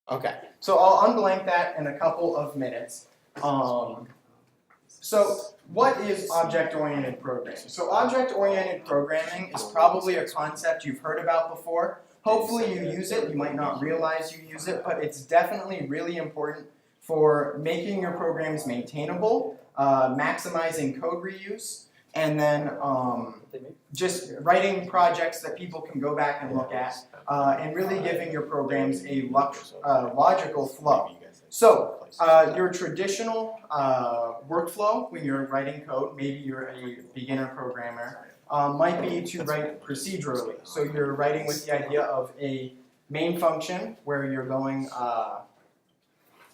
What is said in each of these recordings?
Okay, so I'll unblank that in a couple of minutes. So what is object-oriented programming? So object-oriented programming is probably a concept you've heard about before. Hopefully you use it. You might not realize you use it, but it's definitely really important for making your programs maintainable, maximizing code reuse, and then just writing projects that people can go back and look at, and really giving your programs a logical flow. So your traditional workflow when you're writing code, maybe you're a beginner programmer, might be to write procedurally. So you're writing with the idea of a main function where you're going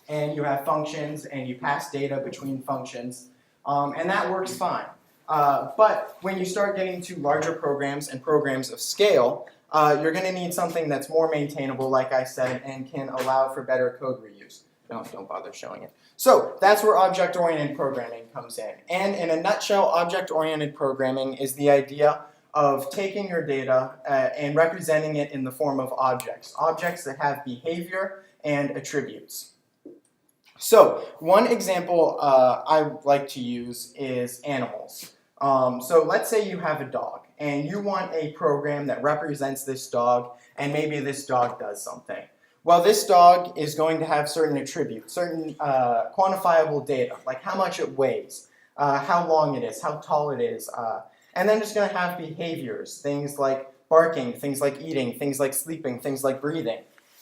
and you have functions and you pass data between functions, and that works fine. But when you start getting to larger programs and programs of scale, you're going to need something that's more maintainable, like I said, and can allow for better code reuse. Don't bother showing it. So that's where object-oriented programming comes in. And in a nutshell, object-oriented programming is the idea of taking your data and representing it in the form of objects. Objects that have behavior and attributes. So one example I like to use is animals. So let's say you have a dog and you want a program that represents this dog, and maybe this dog does something. Well, this dog is going to have certain attributes, certain quantifiable data, like how much it weighs, how long it is, how tall it is, and then it's going to have behaviors, things like barking, things like eating, things like sleeping, things like breathing.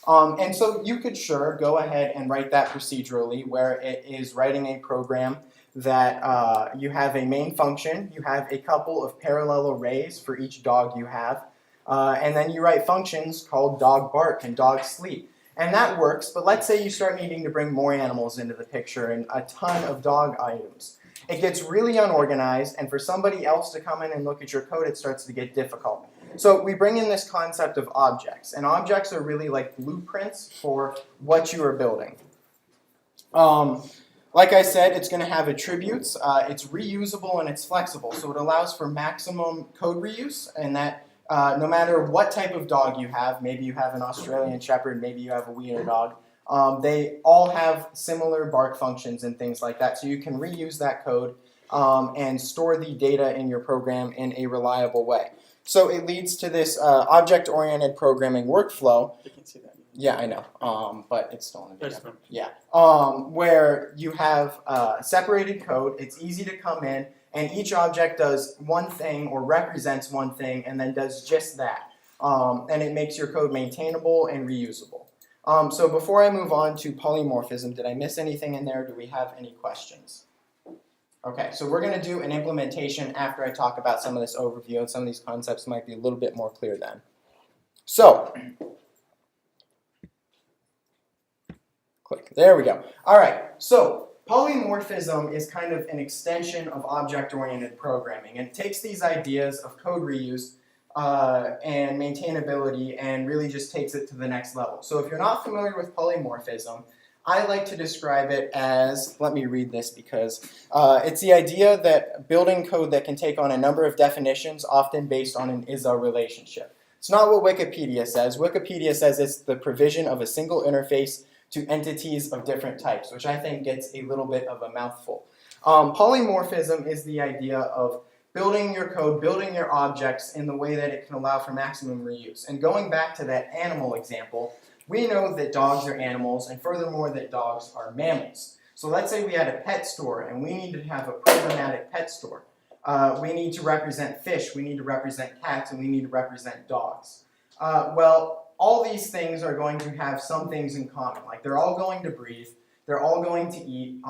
And so you could sure go ahead and write that procedurally, where it is writing a program that you have a main function, you have a couple of parallel arrays for each dog you have, and then you write functions called dog bark and dog sleep. And that works, but let's say you start needing to bring more animals into the picture and a ton of dog items. It gets really unorganized, and for somebody else to come in and look at your code, it starts to get difficult. So we bring in this concept of objects, and objects are really like blueprints for what you are building. Like I said, it's going to have attributes, it's reusable, and it's flexible, so it allows for maximum code reuse, and that no matter what type of dog you have, maybe you have an Australian Shepherd, maybe you have a wiener dog, they all have similar bark functions and things like that. So you can reuse that code and store the data in your program in a reliable way. So it leads to this object-oriented programming workflow. You can see that. Yeah, I know, but it's still in the video. Yeah, where you have separated code, it's easy to come in, and each object does one thing or represents one thing and then does just that. And it makes your code maintainable and reusable. So before I move on to polymorphism, did I miss anything in there? Do we have any questions? Okay, so we're going to do an implementation after I talk about some of this overview, and some of these concepts might be a little bit more clear then. So, click. There we go. All right, so polymorphism is kind of an extension of object-oriented programming, and it takes these ideas of code reuse and maintainability and really just takes it to the next level. So if you're not familiar with polymorphism, I like to describe it as, let me read this because it's the idea that building code that can take on a number of definitions, often based on an is-a relationship. It's not what Wikipedia says. Wikipedia says it's the provision of a single interface to entities of different types, which I think gets a little bit of a mouthful. Polymorphism is the idea of building your code, building your objects in the way that it can allow for maximum reuse. And going back to that animal example, we know that dogs are animals, and furthermore that dogs are mammals. So let's say we had a pet store, and we need to have a programmatic pet store. We need to represent fish, we need to represent cats, and we need to represent dogs. Well, all these things are going to have some things in common. Like they're all going to breathe, they're all going to eat,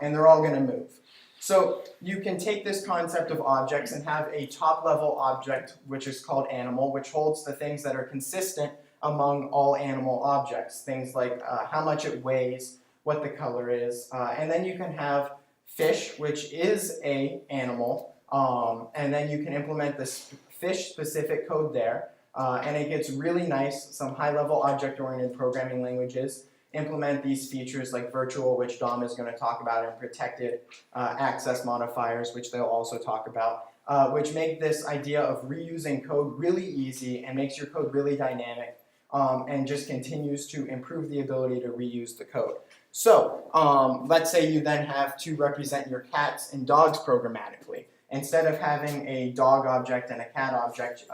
and they're all going to move. So you can take this concept of objects and have a top-level object, which is called animal, which holds the things that are consistent among all animal objects. Things like how much it weighs, what the color is, and then you can have fish, which is an animal, and then you can implement this fish-specific code there, and it gets really nice. Some high-level object-oriented programming languages implement these features like virtual, which Dom is going to talk about, and protected access modifiers, which they'll also talk about, which make this idea of reusing code really easy and makes your code really dynamic. and just continues to improve the ability to reuse the code. So let's say you then have to represent your cats and dogs programmatically. Instead of having a dog object and a cat object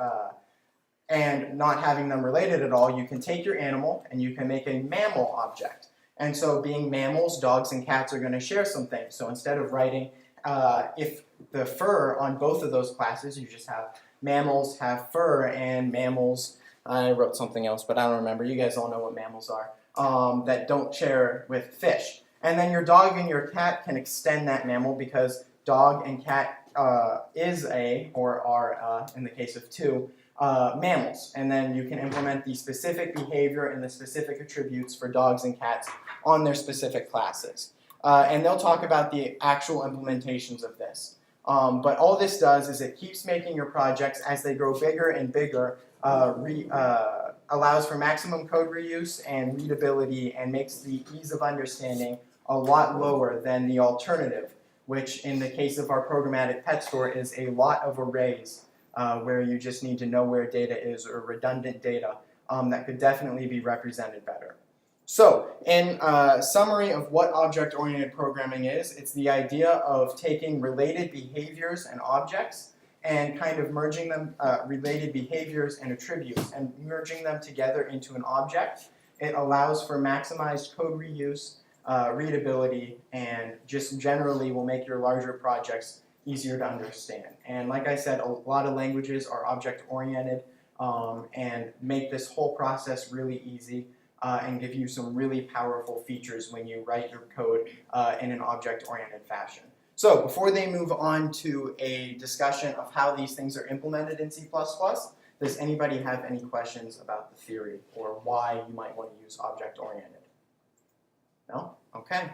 and not having them related at all, you can take your animal and you can make a mammal object. And so being mammals, dogs and cats are going to share some things. So instead of writing if the fur on both of those classes, you just have mammals have fur and mammals, I wrote something else, but I don't remember. You guys all know what mammals are, that don't share with fish. And then your dog and your cat can extend that mammal because dog and cat is a, or are, in the case of two, mammals. And then you can implement the specific behavior and the specific attributes for dogs and cats on their specific classes. And they'll talk about the actual implementations of this. But all this does is it keeps making your projects, as they grow bigger and bigger, allows for maximum code reuse and readability and makes the ease of understanding a lot lower than the alternative, which in the case of our programmatic pet store is a lot of arrays where you just need to know where data is or redundant data that could definitely be represented better. So, in summary of what object-oriented programming is, it's the idea of taking related behaviors and objects and kind of merging them, related behaviors and attributes, and merging them together into an object. It allows for maximized code reuse, readability, and just generally will make your larger projects easier to understand. And like I said, a lot of languages are object-oriented and make this whole process really easy. And give you some really powerful features when you write your code in an object-oriented fashion. So before they move on to a discussion of how these things are implemented in C++, does anybody have any questions about the theory or why you might want to use object-oriented? No? Okay.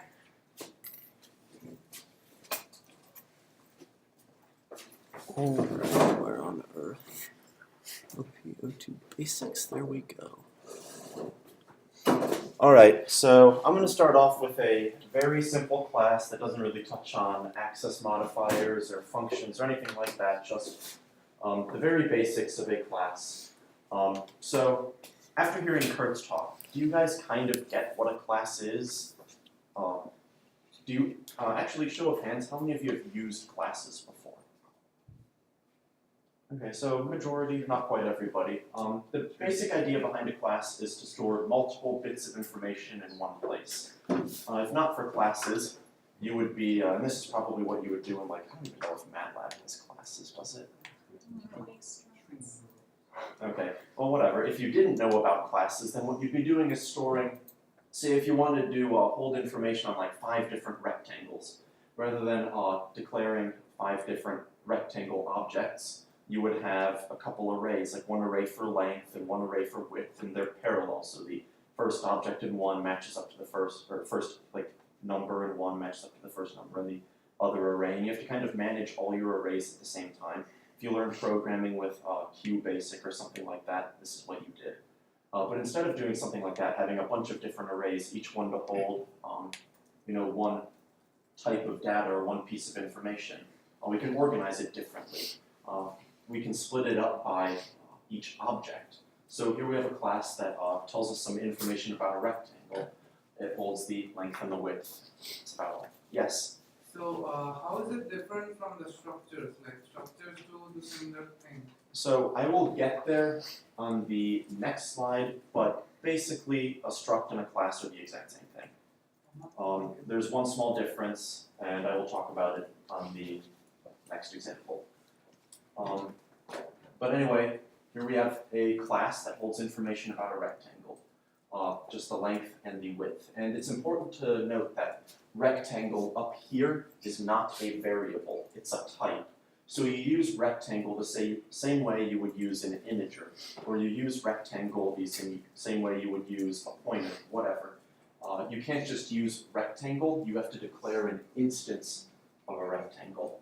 Oh, where on earth? OP02 basics, there we go. Alright, so I'm going to start off with a very simple class that doesn't really touch on access modifiers or functions or anything like that, just the very basics of a class. So after hearing Kurt's talk, do you guys kind of get what a class is? Do you, actually, show of hands, how many of you have used classes before? Okay, so majority, not quite everybody. The basic idea behind a class is to store multiple bits of information in one place. If not for classes, you would be, and this is probably what you would do in, like, I don't even know if MATLAB has classes, does it? Okay, well whatever. If you didn't know about classes, then what you'd be doing is storing, say if you wanted to hold information on like 5 different rectangles, rather than declaring 5 different rectangle objects, you would have a couple arrays, like one array for length and one array for width, and they're parallel. So the first object in one matches up to the first, or first like number in one matches up to the first number in the other array. And you have to kind of manage all your arrays at the same time. If you learn programming with QBasic or something like that, this is what you did. But instead of doing something like that, having a bunch of different arrays, each one to hold, one type of data or one piece of information, we can organize it differently. We can split it up by each object. So here we have a class that tells us some information about a rectangle. It holds the length and the width. That's about all. Yes? So how is it different from the structures? Like structures do the similar thing. So I will get there on the next slide, but basically a struct and a class are the exact same thing. There's one small difference, and I will talk about it on the next example. But anyway, here we have a class that holds information about a rectangle, just the length and the width. And it's important to note that rectangle up here is not a variable, it's a type. So you use rectangle the same way you would use an integer, or you use rectangle the same way you would use a pointer, whatever. You can't just use rectangle, you have to declare an instance of a rectangle.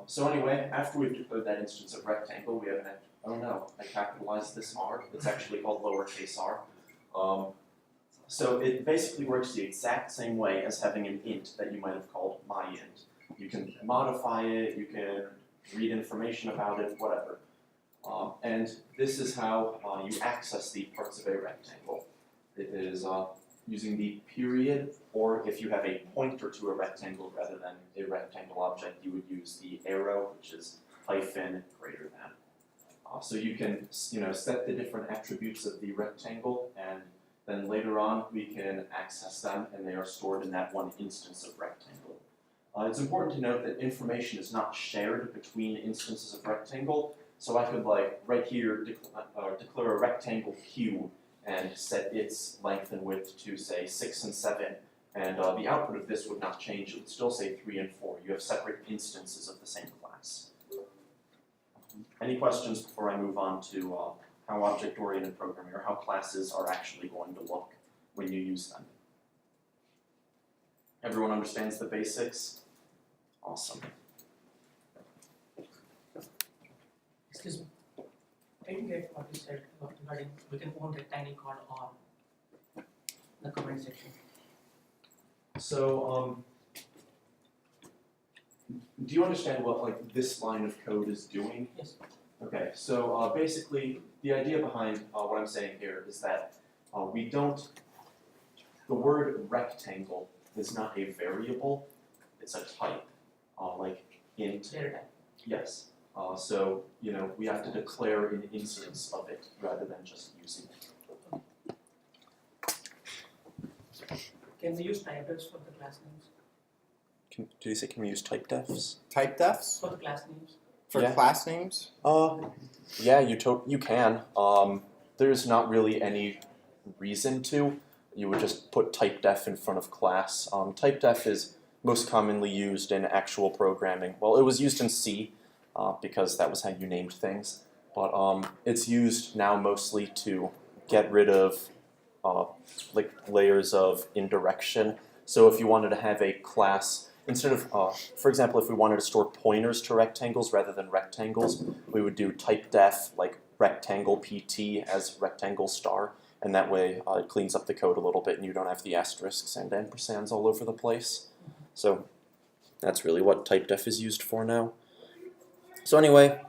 So anyway, after we've declared that instance of rectangle, we have an, oh no, I capitalized this R. It's actually called lowercase r. So it basically works the exact same way as having an int that you might have called myInt. You can modify it, you can read information about it, whatever. And this is how you access the parts of a rectangle. It is using the period, or if you have a pointer to a rectangle rather than a rectangle object, you would use the arrow, which is hyphen greater than. So you can set the different attributes of the rectangle, and then later on we can access them, and they are stored in that one instance of rectangle. It's important to note that information is not shared between instances of rectangle, so I could right here declare a rectangle Q and set its length and width to say 6 and 7, and the output of this would not change. It would still say 3 and 4. You have separate instances of the same class. Any questions before I move on to how object-oriented programming, or how classes are actually going to look when you use them? Everyone understands the basics? Awesome. Excuse me. I didn't get what you said regarding we can own rectangle called on the comment section. So, do you understand what this line of code is doing? Yes. Okay, so basically the idea behind what I'm saying here is that the word rectangle is not a variable, it's a type, like int. Data type. Yes. So, we have to declare an instance of it rather than just using it. Can we use types for the class names? Did you say can we use type defs? Type defs For the class names? for Yeah. class names? Yeah, you can. There's not really any reason to. You would just put type def in front of class. Type def is most commonly used in actual programming. Well, it was used in C because that was how you named things. But it's used now mostly to get rid of layers of indirection. So if you wanted to have a class, instead of, for example, if we wanted to store pointers to rectangles rather than rectangles, we would do type def rectangle pt as rectangle star, and that way it cleans up the code a little bit and you don't have the asterisks and ampersands all over the place. So that's really what type def is used for now. So anyway,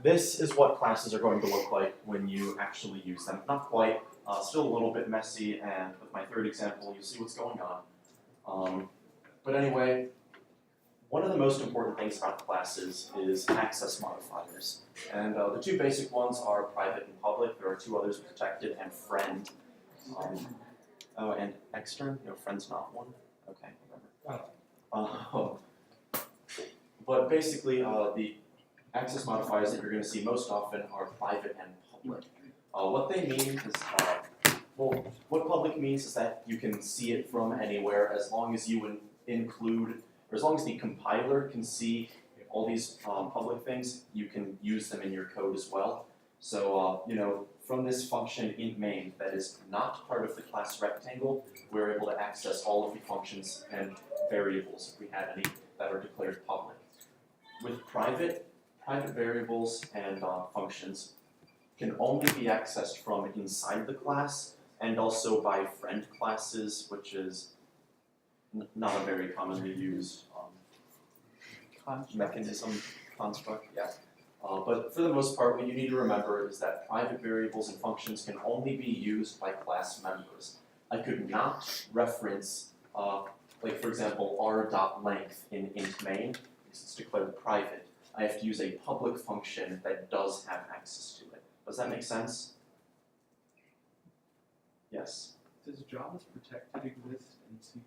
this is what classes are going to look like when you actually use them. Not quite, still a little bit messy, and with my third example you'll see what's going on. But anyway, one of the most important things about classes is access modifiers. And the two basic ones are private and public. There are two others, protected and friend. Oh, and extern? No, friend's not one? Okay, whatever. But basically, the access modifiers that you're going to see most often are private and public. What they mean is, what public means is that you can see it from anywhere as long as you include, or as long as the compiler can see all these public things, you can use them in your code as well. So, from this function int main that is not part of the class rectangle, we're able to access all of the functions and variables if we have any that are declared public. With private variables and functions can only be accessed from inside the class and also by friend classes, which is not a very commonly used mechanism, construct, yeah. But for the most part, what you need to remember is that private variables and functions can only be used by class members. I could not reference, for example, r.length in int main, because it's declared private. I have to use a public function that does have access to it. Does that make sense? Yes. Does Java's protected exist in C++?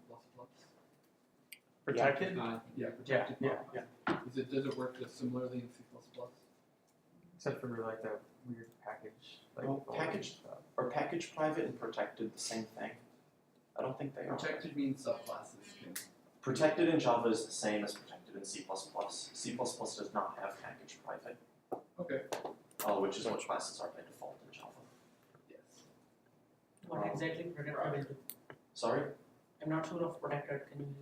Protected? Yeah, protected. Yeah. Does it work just similarly in C++? Except for like the weird package. Package private and protected the same thing? I don't think they are. Protected means subclasses can. Protected in Java is the same as protected in C++. C++ does not have package private. Okay. Which is what classes are by default in Java. Yes. What exactly protected will do? Sorry? I'm not sure of protected. Can you?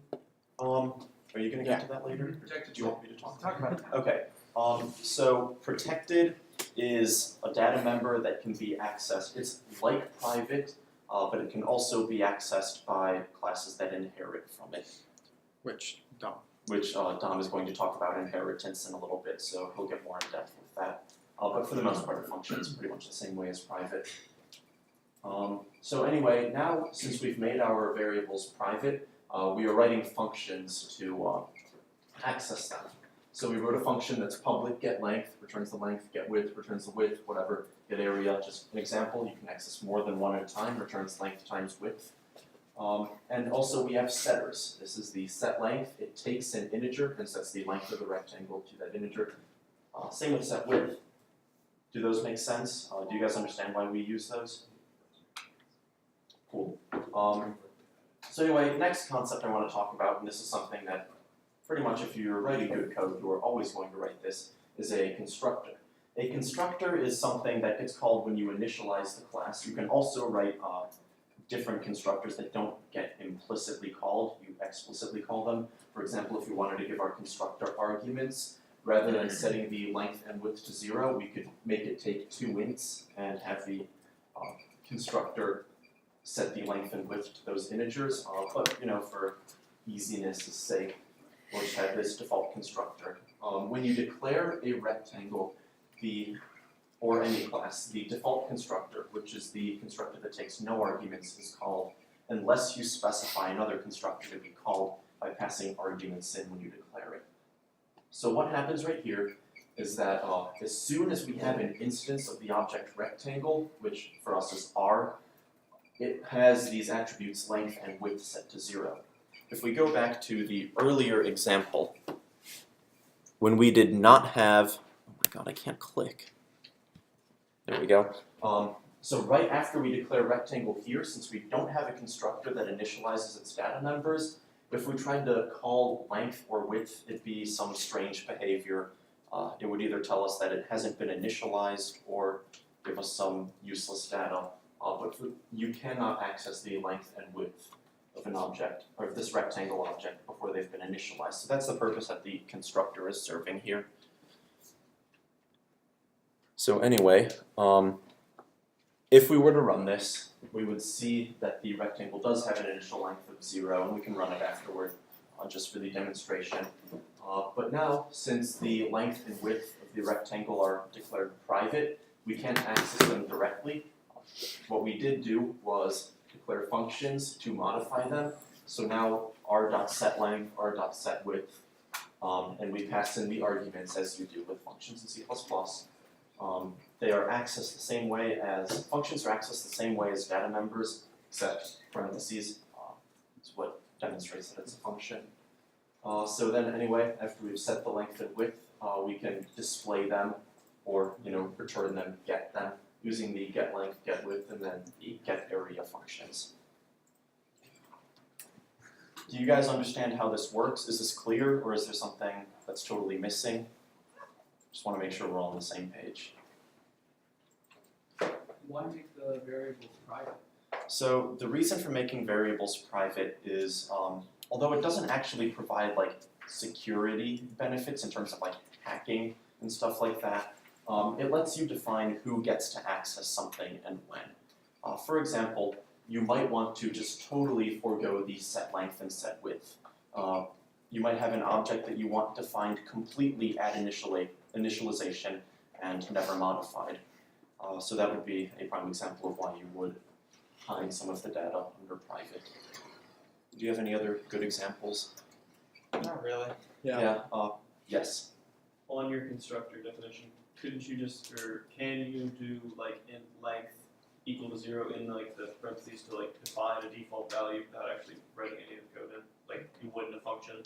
Are you going to get to that later? Protected. Do you want me to talk about it. Okay. So protected is a data member that can be accessed. It's like private, but it can also be accessed by classes that inherit from it. Which Dom. Which Dom is going to talk about inheritance in a little bit, so he'll get more in depth with that. but for the most part, a function is pretty much the same way as private. So anyway, now since we've made our variables private, we are writing functions to access them. So we wrote a function that's public, getLength, returns the length, getWidth, returns the width, whatever, getArea, just an example. You can access more than one at a time, returns length times width. And also we have setters. This is the set length. It takes an integer and sets the length of the rectangle to that integer. Same with set width. Do those make sense? Do you guys understand why we use those? Cool. So anyway, next concept I want to talk about, and this is something that pretty much if you're writing good code, you are always going to write this, is a constructor. A constructor is something that gets called when you initialize the class. You can also write different constructors that don't get implicitly called, you explicitly call them. For example, if we wanted to give our constructor arguments, rather than setting the length and width to 0, we could make it take 2 ints and have the constructor set the length and width to those integers. But you know, for easiness' sake, we'll just have this default constructor. When you declare a rectangle, or any class, the default constructor, which is the constructor that takes no arguments, is called unless you specify another constructor to be called by passing arguments in when you declare it. So what happens right here is that as soon as we have an instance of the object rectangle, which for us is R, it has these attributes length and width set to 0. If we go back to the earlier example, when we did not have, oh my god, I can't click. There we go. So right after we declare rectangle here, since we don't have a constructor that initializes its data members, if we tried to call length or width, it'd be some strange behavior. It would either tell us that it hasn't been initialized or give us some useless data. But you cannot access the length and width of an object, or of this rectangle object, before they've been initialized. So that's the purpose that the constructor is serving here. So anyway, if we were to run this, we would see that the rectangle does have an initial length of 0, and we can run it afterward just for the demonstration. But now, since the length and width of the rectangle are declared private, we can't access them directly. What we did do was declare functions to modify them. So now r.setLength, r.setWidth, and we pass in the arguments as you do with functions in C++. They are accessed the same way as, functions are accessed the same way as data members, except parentheses is what demonstrates that it's a function. So then anyway, after we've set the length and width, we can display them or return them, get them, using the getLength, getWidth, and then the getArea functions. Do you guys understand how this works? Is this clear, or is there something that's totally missing? Just want to make sure we're all on the same page. Why make the variables private? So the reason for making variables private is, although it doesn't actually provide like security benefits in terms of like hacking and stuff like that, it lets you define who gets to access something and when. For example, you might want to just totally forego the set length and set width. You might have an object that you want defined completely at initialization and never modified. So that would be a prime example of why you would hide some of the data under private. Do you have any other good examples? Not really. Yes. On your constructor definition, couldn't you just, or can you do like int length equal to 0 in like the parentheses to like define a default value without actually writing any of the code in, like you would in a function?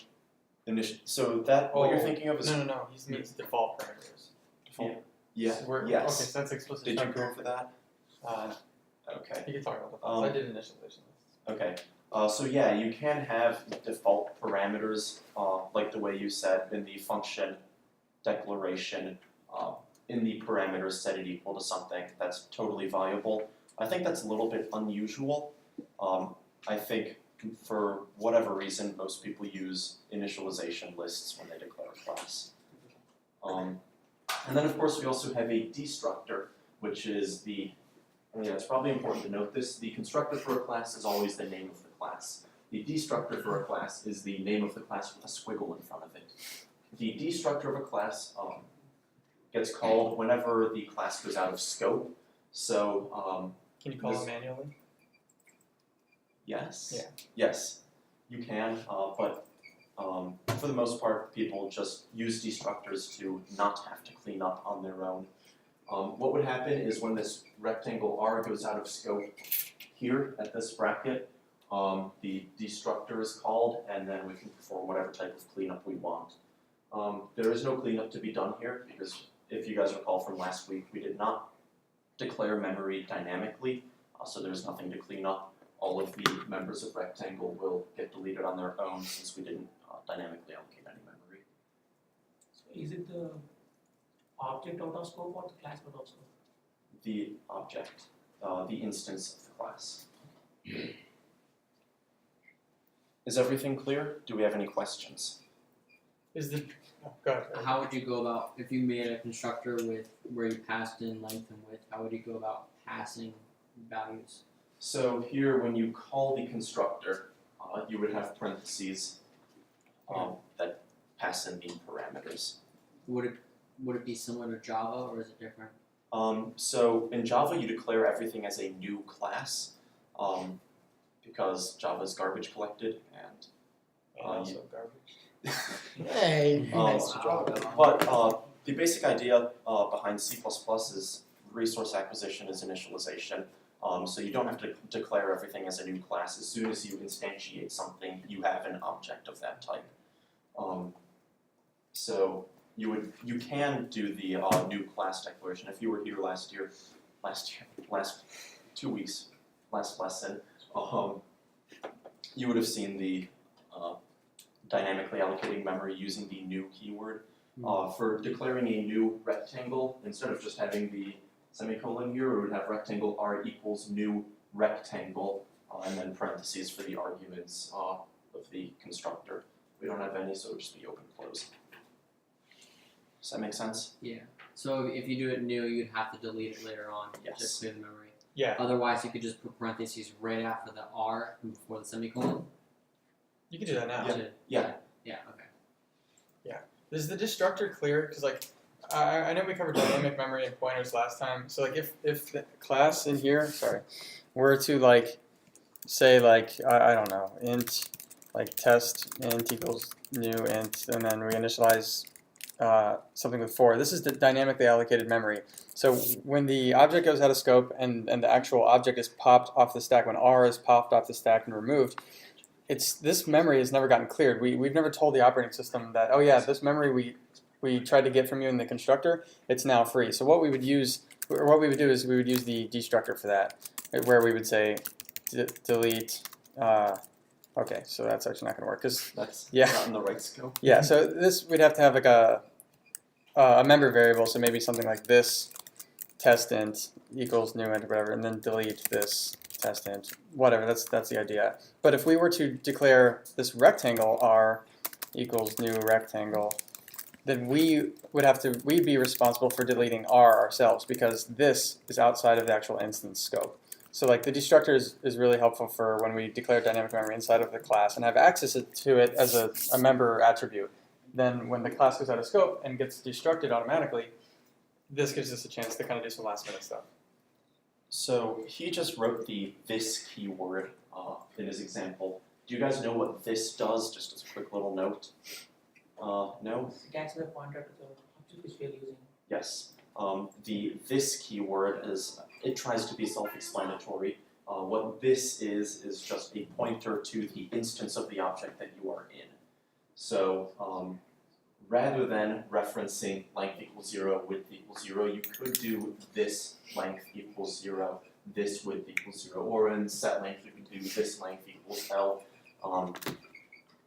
So that what you're thinking of is No. He means default parameters. default. Yeah. Okay, Yes. so that's explicit. Did you go for that? Uh, Okay. you can talk about the I did initialization. Okay. So yeah, you can have default parameters, like the way you said in the function declaration. In the parameters, set it equal to something. That's totally viable. I think that's a little bit unusual. I think for whatever reason, most people use initialization lists when they declare a class. And then of course we also have a destructor, which is it's probably important to note this, the constructor for a class is always the name of the class. The destructor for a class is the name of the class with a squiggle in front of it. The destructor of a class gets called whenever the class goes out of scope. So Can you call it manually? yes, Yeah. yes, you can, but for the most part, people just use destructors to not have to clean up on their own. What would happen is when this rectangle R goes out of scope here at this bracket, the destructor is called, and then we can perform whatever type of cleanup we want. There is no cleanup to be done here because if you guys recall from last week, we did not declare memory dynamically, so there's nothing to clean up. All of the members of rectangle will get deleted on their own since we didn't dynamically allocate any memory. So is it the object out of scope or the class out of scope? The object, the instance of the class. Is everything clear? Do we have any questions? Is the go ahead. How would you go about, if you made a constructor with where you passed in length and width, how would you go about passing values? So here, when you call the constructor, you would have parentheses that pass in the parameters. Would it be similar to Java or is it different? So in Java, you declare everything as a new class because Java is garbage collected and Also garbage. Hey, nice to Wow. drop But the basic idea behind C++ is resource acquisition is initialization. So you don't have to declare everything as a new class. As soon as you instantiate something, you have an object of that type. So you can do the new class declaration. If you were here last 2 weeks, last lesson, you would have seen the dynamically allocating memory using the new keyword. For declaring a new rectangle, instead of just having the semicolon here, we would have rectangle R equals new rectangle, and then parentheses for the arguments of the constructor. We don't have any, so it would just be open close. Does that make sense? Yeah. So if you do it new, you'd have to delete it later on. Yes. Just clear the memory. Yeah. Otherwise, you could just put parentheses right after the R and before the semicolon. You can do that now. Yeah. Yeah. Okay. Is the destructor clear? Because like I know we covered dynamic memory and pointers last time. So like if the class in here, were to like say like I don't know, int like test int equals new int, and then we initialize something with 4. This is the dynamically allocated memory. So when the object goes out of scope and the actual object is popped off the stack, when R is popped off the stack and removed, this memory has never gotten cleared. We've never told the operating system that, oh yeah, this memory we tried to get from you in the constructor, it's now free. So what we would do is we would use the destructor for that, where we would say delete. Okay, so that's actually not going to work because That's Yeah. not in the right scope. yeah. So this we'd have to have like a member variable. So maybe something like this test int equals new int or whatever, and then delete this test int, whatever. That's the idea. But if we were to declare this rectangle R equals new rectangle, then we'd be responsible for deleting R ourselves because this is outside of the actual instance scope. So like the destructor is really helpful for when we declare dynamic memory inside of the class and have access to it as a member attribute. Then when the class goes out of scope and gets destructed automatically, this gives us a chance to kind of do some last minute stuff. So he just wrote the this keyword in his example. Do you guys know what this does? Just as a quick little note. No? It acts as a pointer to the object which we are using. Yes. The this keyword it tries to be self-explanatory. What this is just a pointer to the instance of the object that you are in. So rather than referencing length equals 0, width equals 0, you could do this length equals 0, this width equals 0, or in set length you could do this length equals L.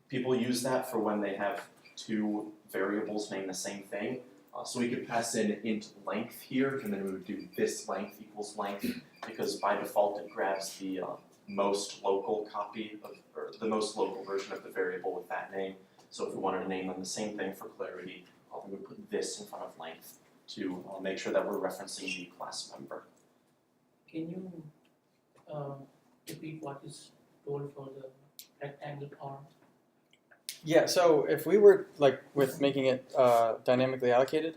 People use that for when they have two variables named the same thing. So we could pass in int length here, and then we would do this length equals length, because by default it grabs the most local copy of, or the most local version of the variable with that name. So if we wanted to name them the same thing for clarity, we would put this in front of length to make sure that we're referencing the class member. Can you repeat what is told for the rectangle R? Yeah, so if we were like with making it dynamically allocated,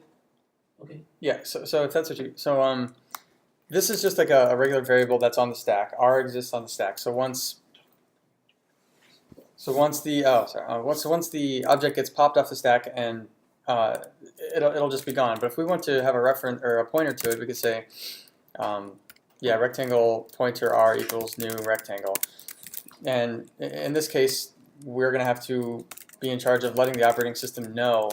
Okay. Yeah, so if that's what you, so this is just like a regular variable that's on the stack. R exists on the stack. So once the object gets popped off the stack, and it'll just be gone. But if we want to have a reference or a pointer to it, we could say, yeah, rectangle pointer R equals new rectangle. And in this case, we're going to have to be in charge of letting the operating system know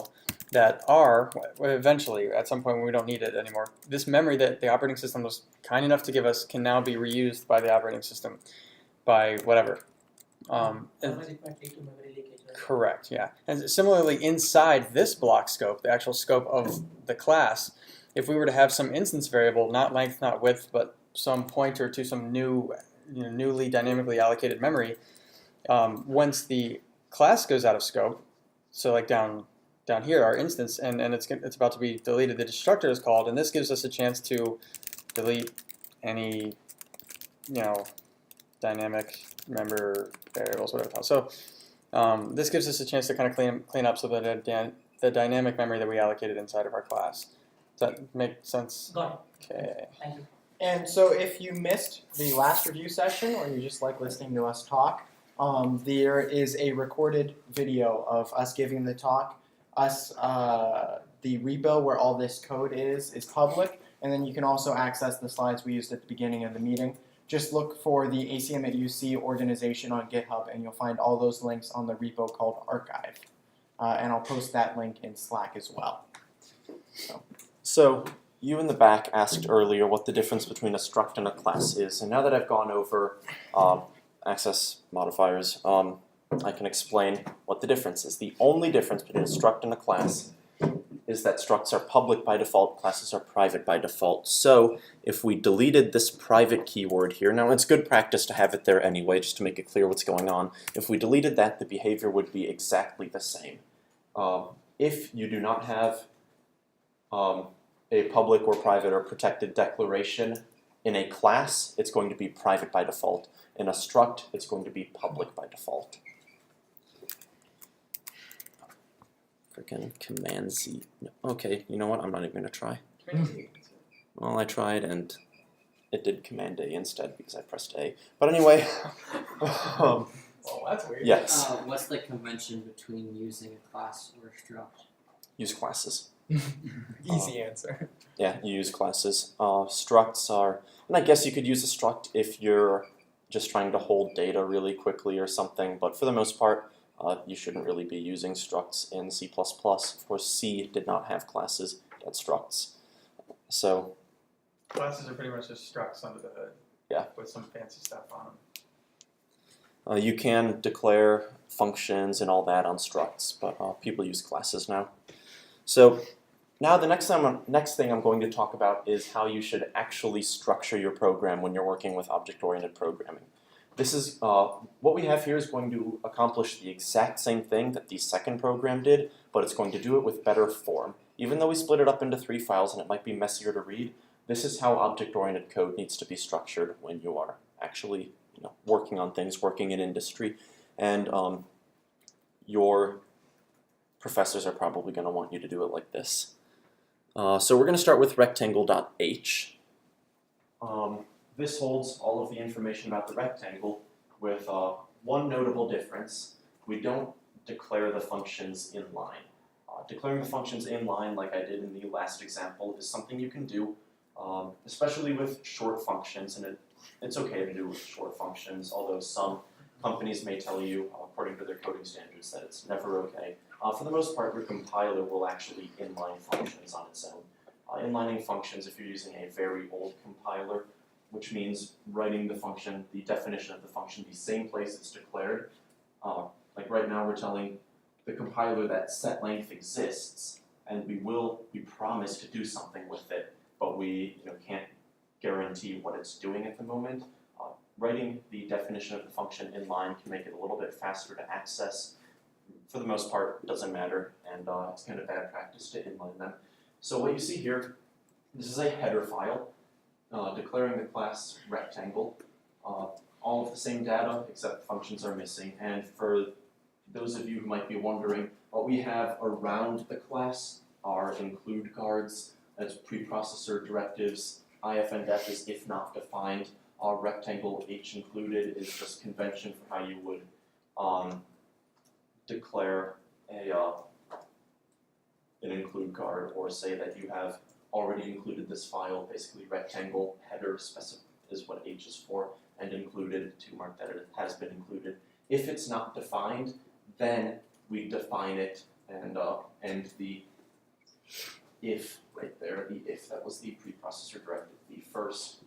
that R, eventually, at some point when we don't need it anymore, this memory that the operating system was kind enough to give us can now be reused by the operating system by whatever. And Otherwise it might lead to memory leakage, right? correct, yeah. And similarly, inside this block scope, the actual scope of the class, if we were to have some instance variable, not length, not width, but some pointer to some new, newly dynamically allocated memory, once the class goes out of scope, so like down here, our instance, and it's about to be deleted, the destructor is called, and this gives us a chance to delete any, dynamic member variables, whatever. So this gives us a chance to kind of clean up so that the dynamic memory that we allocated inside of our class. Does that make sense? Got it. Okay. Thank you. And so if you missed the last review session, or you just like listening to us talk, there is a recorded video of us giving the talk. The repo where all this code is public, and then you can also access the slides we used at the beginning of the meeting. Just look for the ACM at UC organization on GitHub, and you'll find all those links on the repo called archive. And I'll post that link in Slack as well. So you in the back asked earlier what the difference between a struct and a class is, and now that I've gone over access modifiers, I can explain what the difference is. The only difference between a struct and a class is that structs are public by default, classes are private by default. So if we deleted this private keyword here, now it's good practice to have it there anyway, just to make it clear what's going on. If we deleted that, the behavior would be exactly the same. If you do not have a public or private or protected declaration in a class, it's going to be private by default. In a struct, it's going to be public by default. Freaking Command Z. Okay, you know what? I'm not even going to try. Well, I tried and it did Command A instead because I pressed A. But anyway, Oh, that's weird. yes, What's the convention between using a class or a struct? use classes. Easy answer. Yeah, you use classes. Structs are, and I guess you could use a struct if you're just trying to hold data really quickly or something, but for the most part, you shouldn't really be using structs in C++. Of course, C did not have classes, it had structs. So Classes are pretty much just structs under the hood. Yeah. With some fancy stuff on them. you can declare functions and all that on structs, but people use classes now. So now the next thing I'm going to talk about is how you should actually structure your program when you're working with object-oriented programming. This is what we have here is going to accomplish the exact same thing that the second program did, but it's going to do it with better form. Even though we split it up into 3 files and it might be messier to read, this is how object-oriented code needs to be structured when you are actually working on things, working in industry, and your professors are probably going to want you to do it like this. So we're going to start with rectangle.h. This holds all of the information about the rectangle with one notable difference. We don't declare the functions in line. Declaring the functions in line, like I did in the last example, is something you can do, especially with short functions, and it's okay to do with short functions, although some companies may tell you, according to their coding standards, that it's never okay. For the most part, your compiler will actually inline functions on its own. Inlining functions, if you're using a very old compiler, which means writing the function, the definition of the function, the same place it's declared. Like right now we're telling the compiler that set length exists, and we promise to do something with it, but we can't guarantee what it's doing at the moment. Writing the definition of the function in line can make it a little bit faster to access. For the most part, it doesn't matter, and it's kind of bad practice to inline them. So what you see here, this is a header file declaring the class rectangle. All of the same data, except functions are missing. And for those of you who might be wondering, what we have around the class are include guards, as preprocessor directives. If and def is if not defined. Rectangle H included is just convention for how you would declare an include guard, or say that you have already included this file. Basically, rectangle header is what H is for, and included to mark that it has been included. If it's not defined, then we define it and the if right there, the if, that was the preprocessor directive, the first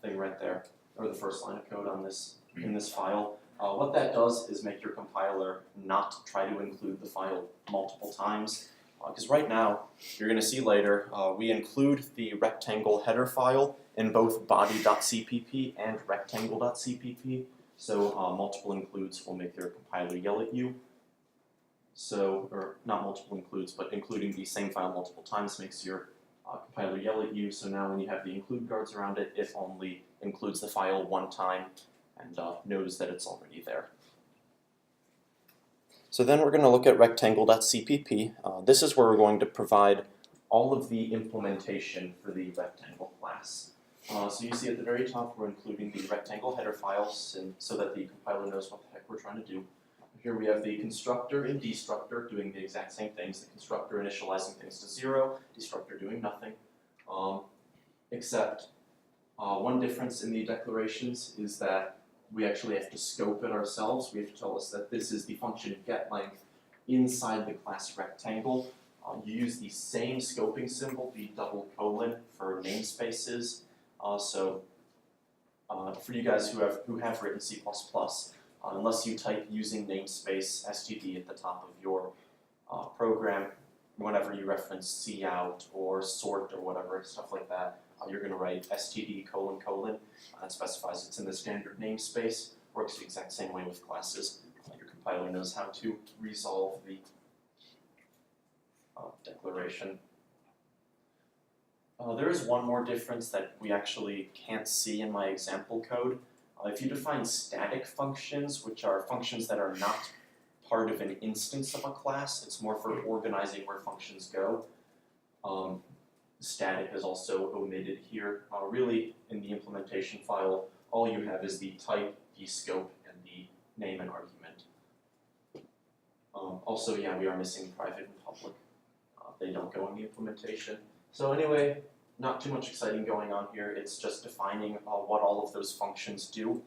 thing right there, or the first line of code on this in this file. What that does is make your compiler not try to include the file multiple times, because right now, you're going to see later, we include the rectangle header file in both body.cpp and rectangle.cpp, so multiple includes will make your compiler yell at you. So, or not multiple includes, but including the same file multiple times makes your compiler yell at you. So now when you have the include guards around it, if only includes the file one time and knows that it's already there. So then we're going to look at rectangle.cpp. This is where we're going to provide all of the implementation for the rectangle class. So you see at the very top we're including the rectangle header files and so that the compiler knows what the heck we're trying to do. Here we have the constructor and destructor doing the exact same things. The constructor initializing things to 0, destructor doing nothing. Except one difference in the declarations is that we actually have to scope it ourselves. We have to tell us that this is the function getLength inside the class rectangle. You use the same scoping symbol, the double colon, for namespaces. So for you guys who have written C++, unless you type using namespace std at the top of your program, whenever you reference cout or sort or whatever, stuff like that, you're going to write std : that specifies it's in the standard namespace. Works the exact same way with classes. Your compiler knows how to resolve the declaration. There is one more difference that we actually can't see in my example code. If you define static functions, which are functions that are not part of an instance of a class, it's more for organizing where functions go. Static is also omitted here. Really, in the implementation file, all you have is the type, the scope, and the name and argument. Also, yeah, we are missing private and public. They don't go in the implementation. So anyway, not too much exciting going on here. It's just defining what all of those functions do.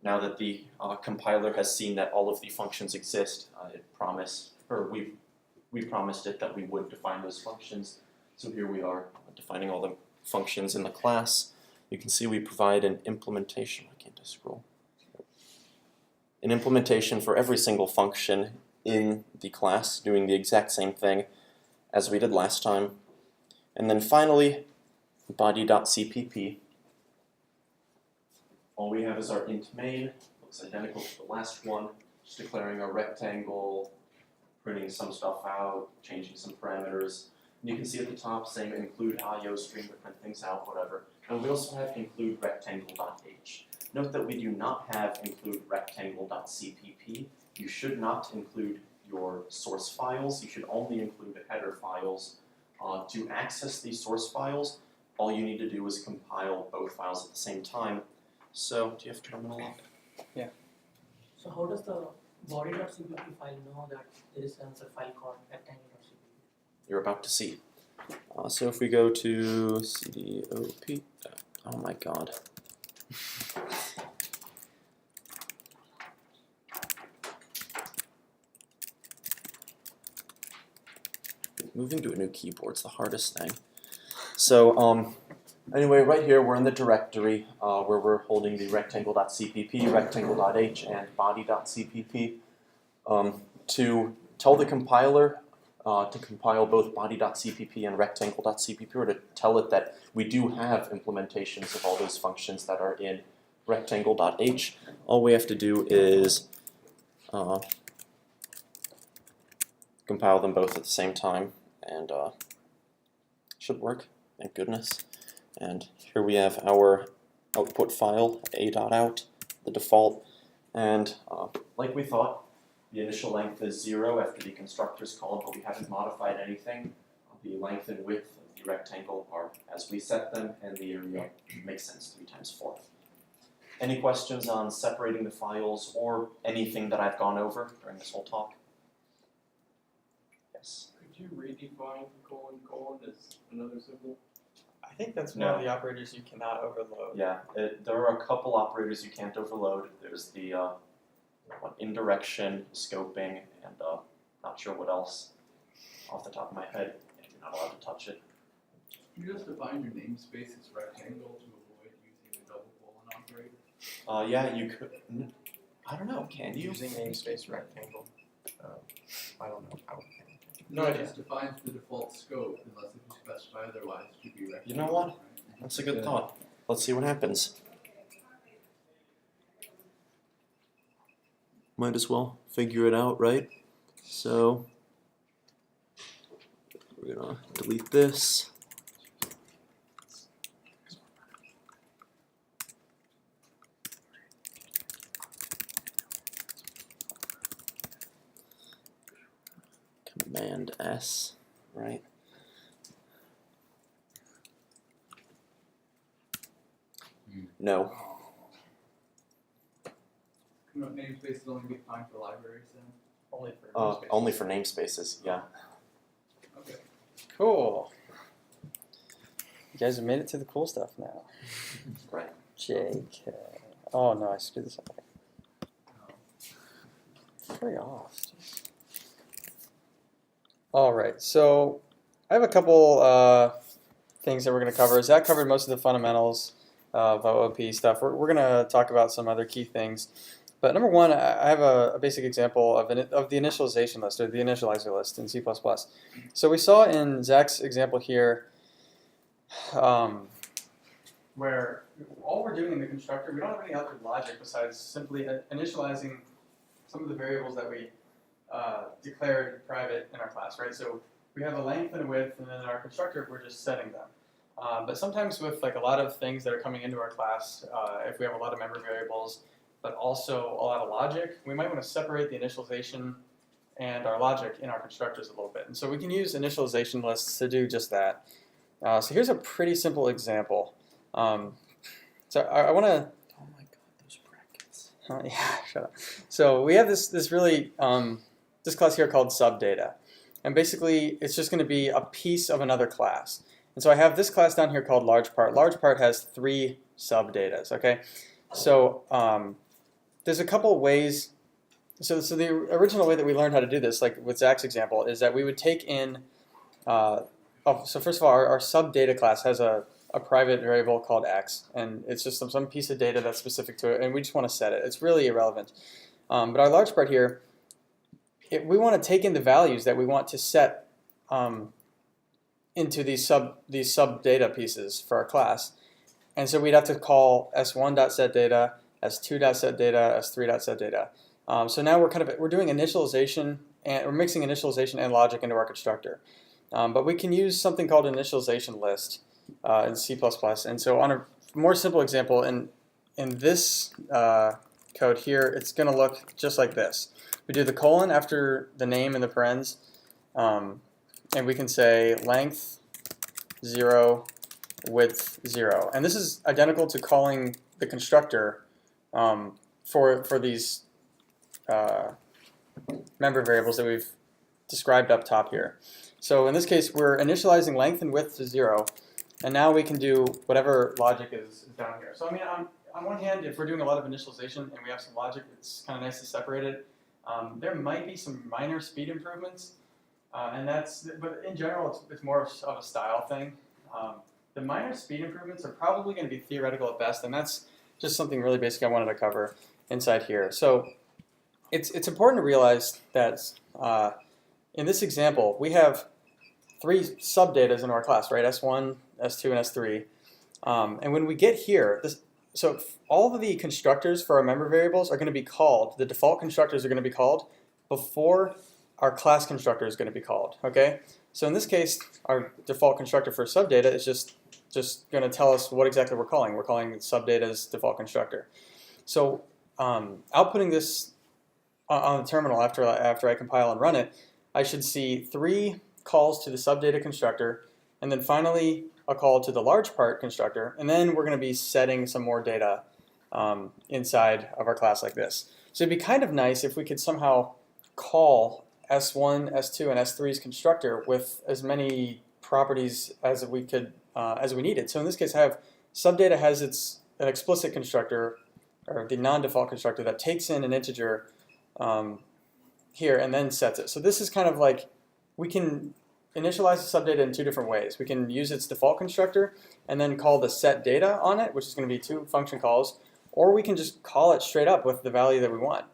Now that the compiler has seen that all of the functions exist, we promised it that we would define those functions. So here we are defining all the functions in the class. You can see we provide an implementation. Why can't I scroll? An implementation for every single function in the class, doing the exact same thing as we did last time. And then finally, body.cpp. All we have is our int main, looks identical to the last one, just declaring a rectangle, printing some stuff out, changing some parameters. And you can see at the top saying include IO string to print things out, whatever. And we also have include rectangle.h. Note that we do not have include rectangle.cpp. You should not include your source files. You should only include the header files. To access these source files, all you need to do is compile both files at the same time. So, do you have terminal up? Yeah. So how does the body.cpp file know that there is another file called rectangle.cpp? You're about to see. So if we go to cdop, oh my god. Moving to a new keyboard's the hardest thing. So anyway, right here we're in the directory where we're holding the rectangle.cpp, rectangle.h, and body.cpp. To tell the compiler to compile both body.cpp and rectangle.cpp, or to tell it that we do have implementations of all those functions that are in rectangle.h, all we have to do is compile them both at the same time, and should work, thank goodness. And here we have our output file, a.out, the default, and like we thought, the initial length is 0 after the constructor is called, but we haven't modified anything. The length and width of empty rectangle are as we set them, and the area makes sense 3 times 4. Any questions on separating the files or anything that I've gone over during this whole talk? Yes. Could you redefine colon as another symbol? I think that's one of the operators you cannot overload. Yeah, there are a couple operators you can't overload. There's the indirection, scoping, and not sure what else off the top of my head. You're not allowed to touch it. Can you just define your namespace as rectangle to avoid using the double colon operator? Yeah, you could. I don't know. Can you? Using namespace rectangle. I don't know how. No It idea. just defines the default scope unless if you specify otherwise it should be rectangle. You know what? right? That's a good thought. Let's see what happens. Might as well figure it out, right? So we're gonna delete this. Command S, right? No. No, namespace is only defined for libraries then? Only for namespaces. Only for namespaces, yeah. Okay. Cool. You guys have made it to the cool stuff now. Right. JK. Oh no, I screwed this up. Hurry off. All right, so I have a couple things that we're going to cover. Zach covered most of the fundamentals of OOP stuff. We're going to talk about some other key things. But number one, I have a basic example of the initialization list, or the initializer list in C++. So we saw in Zach's example here, where all we're doing in the constructor, we don't have any other logic besides simply initializing some of the variables that we declared private in our class, right? So we have a length and a width, and then in our constructor, we're just setting them. But sometimes with like a lot of things that are coming into our class, if we have a lot of memory variables, but also a lot of logic, we might want to separate the initialization and our logic in our constructors a little bit. And so we can use initialization lists to do just that. So here's a pretty simple example. So I want to. Oh my god, those brackets. Yeah, shut up. So we have this really this class here called subdata, and basically it's just going to be a piece of another class. And so I have this class down here called large part. Large part has 3 subdatas. Okay, so there's a couple ways. So the original way that we learned how to do this, like with Zach's example, is that we would take in. So first of all, our subdata class has a private variable called x, and it's just some piece of data that's specific to it, and we just want to set it. It's really irrelevant. But our large part here, we want to take in the values that we want to set into these subdata pieces for our class. And so we'd have to call s1.setData, s2.setData, s3.setData. So now we're doing initialization, and we're mixing initialization and logic into our constructor. But we can use something called an initialization list in C++. And so on a more simple example, in this code here, it's going to look just like this. We do the colon after the name and the parens, and we can say length 0, width 0. And this is identical to calling the constructor for these member variables that we've described up top here. So in this case, we're initializing length and width to 0, and now we can do whatever logic is down here. So I mean, on one hand, if we're doing a lot of initialization and we have some logic, it's kind of nice to separate it. There might be some minor speed improvements, but in general, it's more of a style thing. The minor speed improvements are probably going to be theoretical at best, and that's just something really basic I wanted to cover inside here. So it's important to realize that in this example, we have 3 subdatas in our class, right? S1, S2, and S3. And when we get here, so all of the constructors for our member variables are going to be called, the default constructors are going to be called before our class constructor is going to be called, okay? So in this case, our default constructor for subdata is just going to tell us what exactly we're calling. We're calling subdata's default constructor. So outputting this on the terminal after I compile and run it, I should see 3 calls to the subdata constructor, and then finally a call to the large part constructor, and then we're going to be setting some more data inside of our class like this. So it'd be kind of nice if we could somehow call S1, S2, and S3's constructor with as many properties as we could as we needed. So in this case, I have subdata has an explicit constructor, or the non-default constructor, that takes in an integer here and then sets it. So this is kind of like, we can initialize the subdata in two different ways. We can use its default constructor and then call the set data on it, which is going to be two function calls, or we can just call it straight up with the value that we want.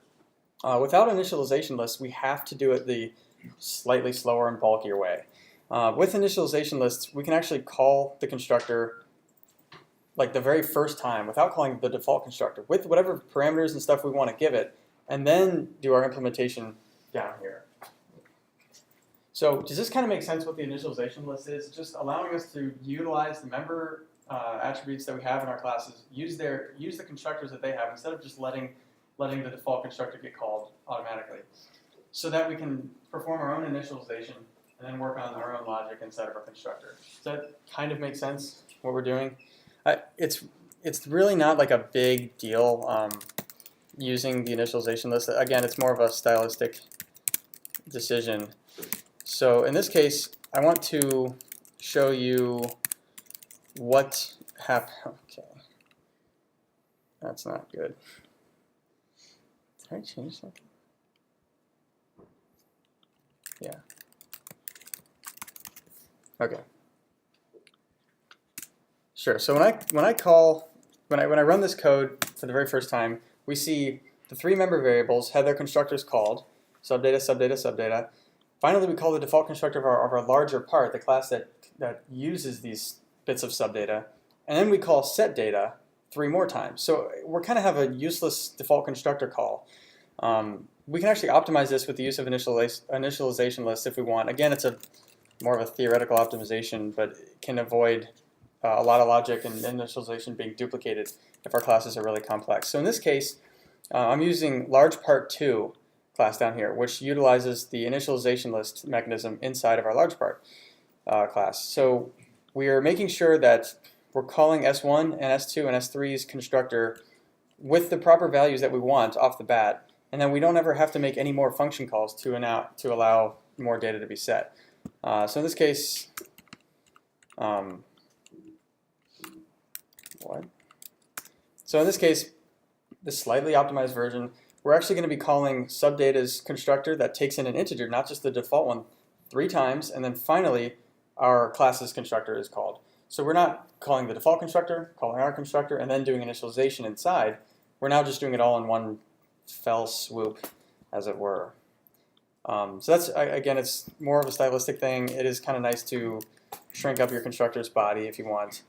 Without initialization lists, we have to do it the slightly slower and bulkier way. With initialization lists, we can actually call the constructor like the very first time without calling the default constructor with whatever parameters and stuff we want to give it, and then do our implementation down here. So does this kind of make sense what the initialization list is? Just allowing us to utilize the member attributes that we have in our classes, use the constructors that they have instead of just letting the default constructor get called automatically, so that we can perform our own initialization and then work on our own logic inside of our constructor. Does that kind of make sense, what we're doing? It's really not like a big deal using the initialization list. Again, it's more of a stylistic decision. So in this case, I want to show you what happened. Okay, that's not good. Did I change something? Yeah. Okay. Sure. So when I run this code for the very first time, we see the three member variables have their constructors called, subdata, subdata, subdata. Finally, we call the default constructor of our larger part, the class that uses these bits of subdata, and then we call setData 3 more times. So we kind of have a useless default constructor call. We can actually optimize this with the use of initialization lists if we want. Again, it's more of a theoretical optimization, but it can avoid a lot of logic and initialization being duplicated if our classes are really complex. So in this case, I'm using large part 2 class down here, which utilizes the initialization list mechanism inside of our large part class. So we are making sure that we're calling S1 and S2 and S3's constructor with the proper values that we want off the bat, and then we don't ever have to make any more function calls to allow more data to be set. So in this case, So in this case, the slightly optimized version, we're actually going to be calling subdata's constructor that takes in an integer, not just the default one, 3 times, and then finally our class's constructor is called. So we're not calling the default constructor, calling our constructor, and then doing initialization inside. We're now just doing it all in one fell swoop, as it were. So that's, again, it's more of a stylistic thing. It is kind of nice to shrink up your constructor's body if you want.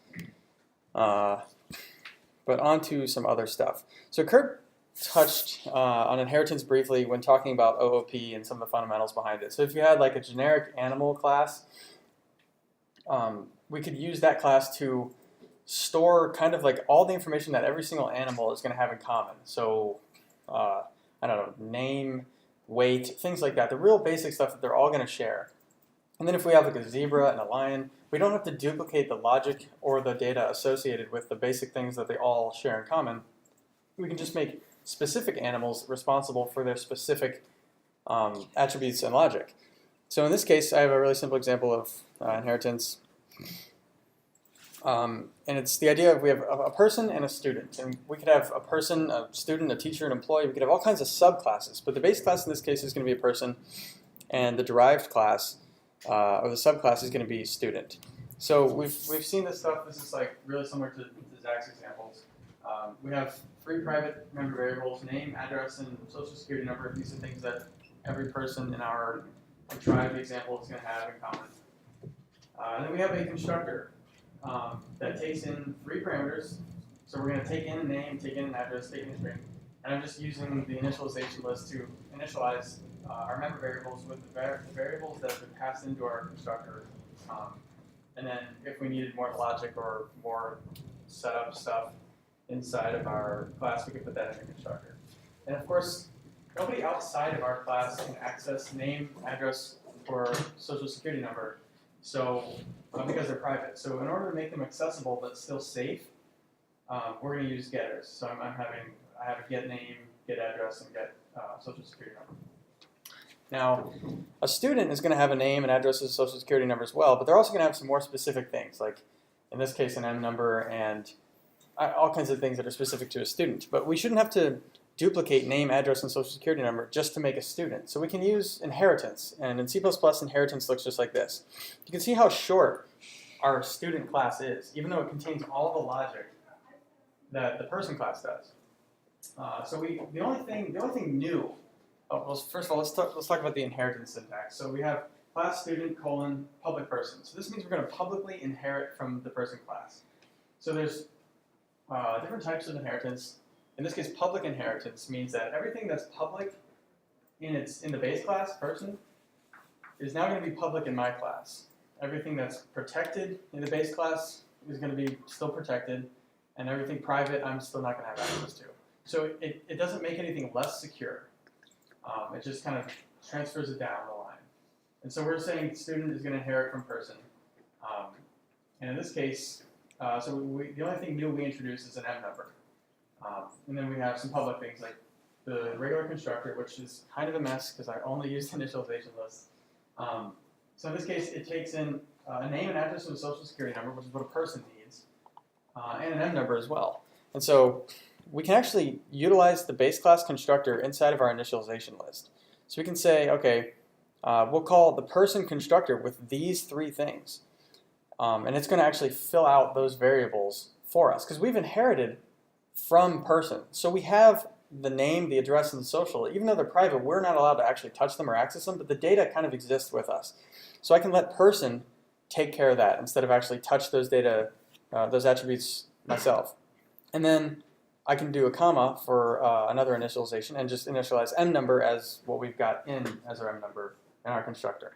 But on to some other stuff. So Kurt touched on inheritance briefly when talking about OOP and some of the fundamentals behind it. So if you had like a generic animal class, we could use that class to store kind of like all the information that every single animal is going to have in common. So I don't know, name, weight, things like that. The real basic stuff that they're all going to share. And then if we have like a zebra and a lion, we don't have to duplicate the logic or the data associated with the basic things that they all share in common. We can just make specific animals responsible for their specific attributes and logic. So in this case, I have a really simple example of inheritance. And it's the idea of we have a person and a student. And we could have a person, a student, a teacher, an employee. We could have all kinds of subclasses. But the base class in this case is going to be a person. And the derived class, or the subclass, is going to be student. So we've seen this stuff. This is like really similar to Zach's examples. We have 3 private member variables, name, address, and social security number. These are things that every person in our tribe example is going to have in common. And then we have a constructor that takes in 3 parameters. So we're going to take in a name, take in an address, take in a string. And I'm just using the initialization list to initialize our member variables with the variables that have been passed into our constructor. And then if we needed more logic or more setup stuff inside of our class, we could put that in the constructor. And of course, nobody outside of our class can access name, address, or social security number. because they're private. So in order to make them accessible but still safe, we're going to use getters. So I have a get name, get address, and get social security number. Now, a student is going to have a name, an address, and a social security number as well, but they're also going to have some more specific things, like in this case an M number and all kinds of things that are specific to a student. But we shouldn't have to duplicate name, address, and social security number just to make a student. So we can use inheritance, and in C++, inheritance looks just like this. You can see how short our student class is, even though it contains all the logic that the person class does. The only thing new. Oh, well, first of all, let's talk about the inheritance syntax. So we have class student : public person. So this means we're going to publicly inherit from the person class. So there's different types of inheritance. In this case, public inheritance means that everything that's public in the base class person is now going to be public in my class. Everything that's protected in the base class is going to be still protected, and everything private I'm still not going to have access to. So it doesn't make anything less secure. It just kind of transfers it down the line. And so we're saying student is going to inherit from person. And in this case, the only thing new we introduce is an M number. And then we have some public things like the regular constructor, which is kind of a mess because I only used initialization lists. So in this case, it takes in a name and address and a social security number, which is what a person needs, and an M number as well. And so we can actually utilize the base class constructor inside of our initialization list. So we can say, okay, we'll call the person constructor with these three things. And it's going to actually fill out those variables for us because we've inherited from person. So we have the name, the address, and the social. Even though they're private, we're not allowed to actually touch them or access them, but the data kind of exists with us. So I can let person take care of that instead of actually touch those data, those attributes myself. And then I can do a comma for another initialization and just initialize M number as what we've got in as our M number in our constructor.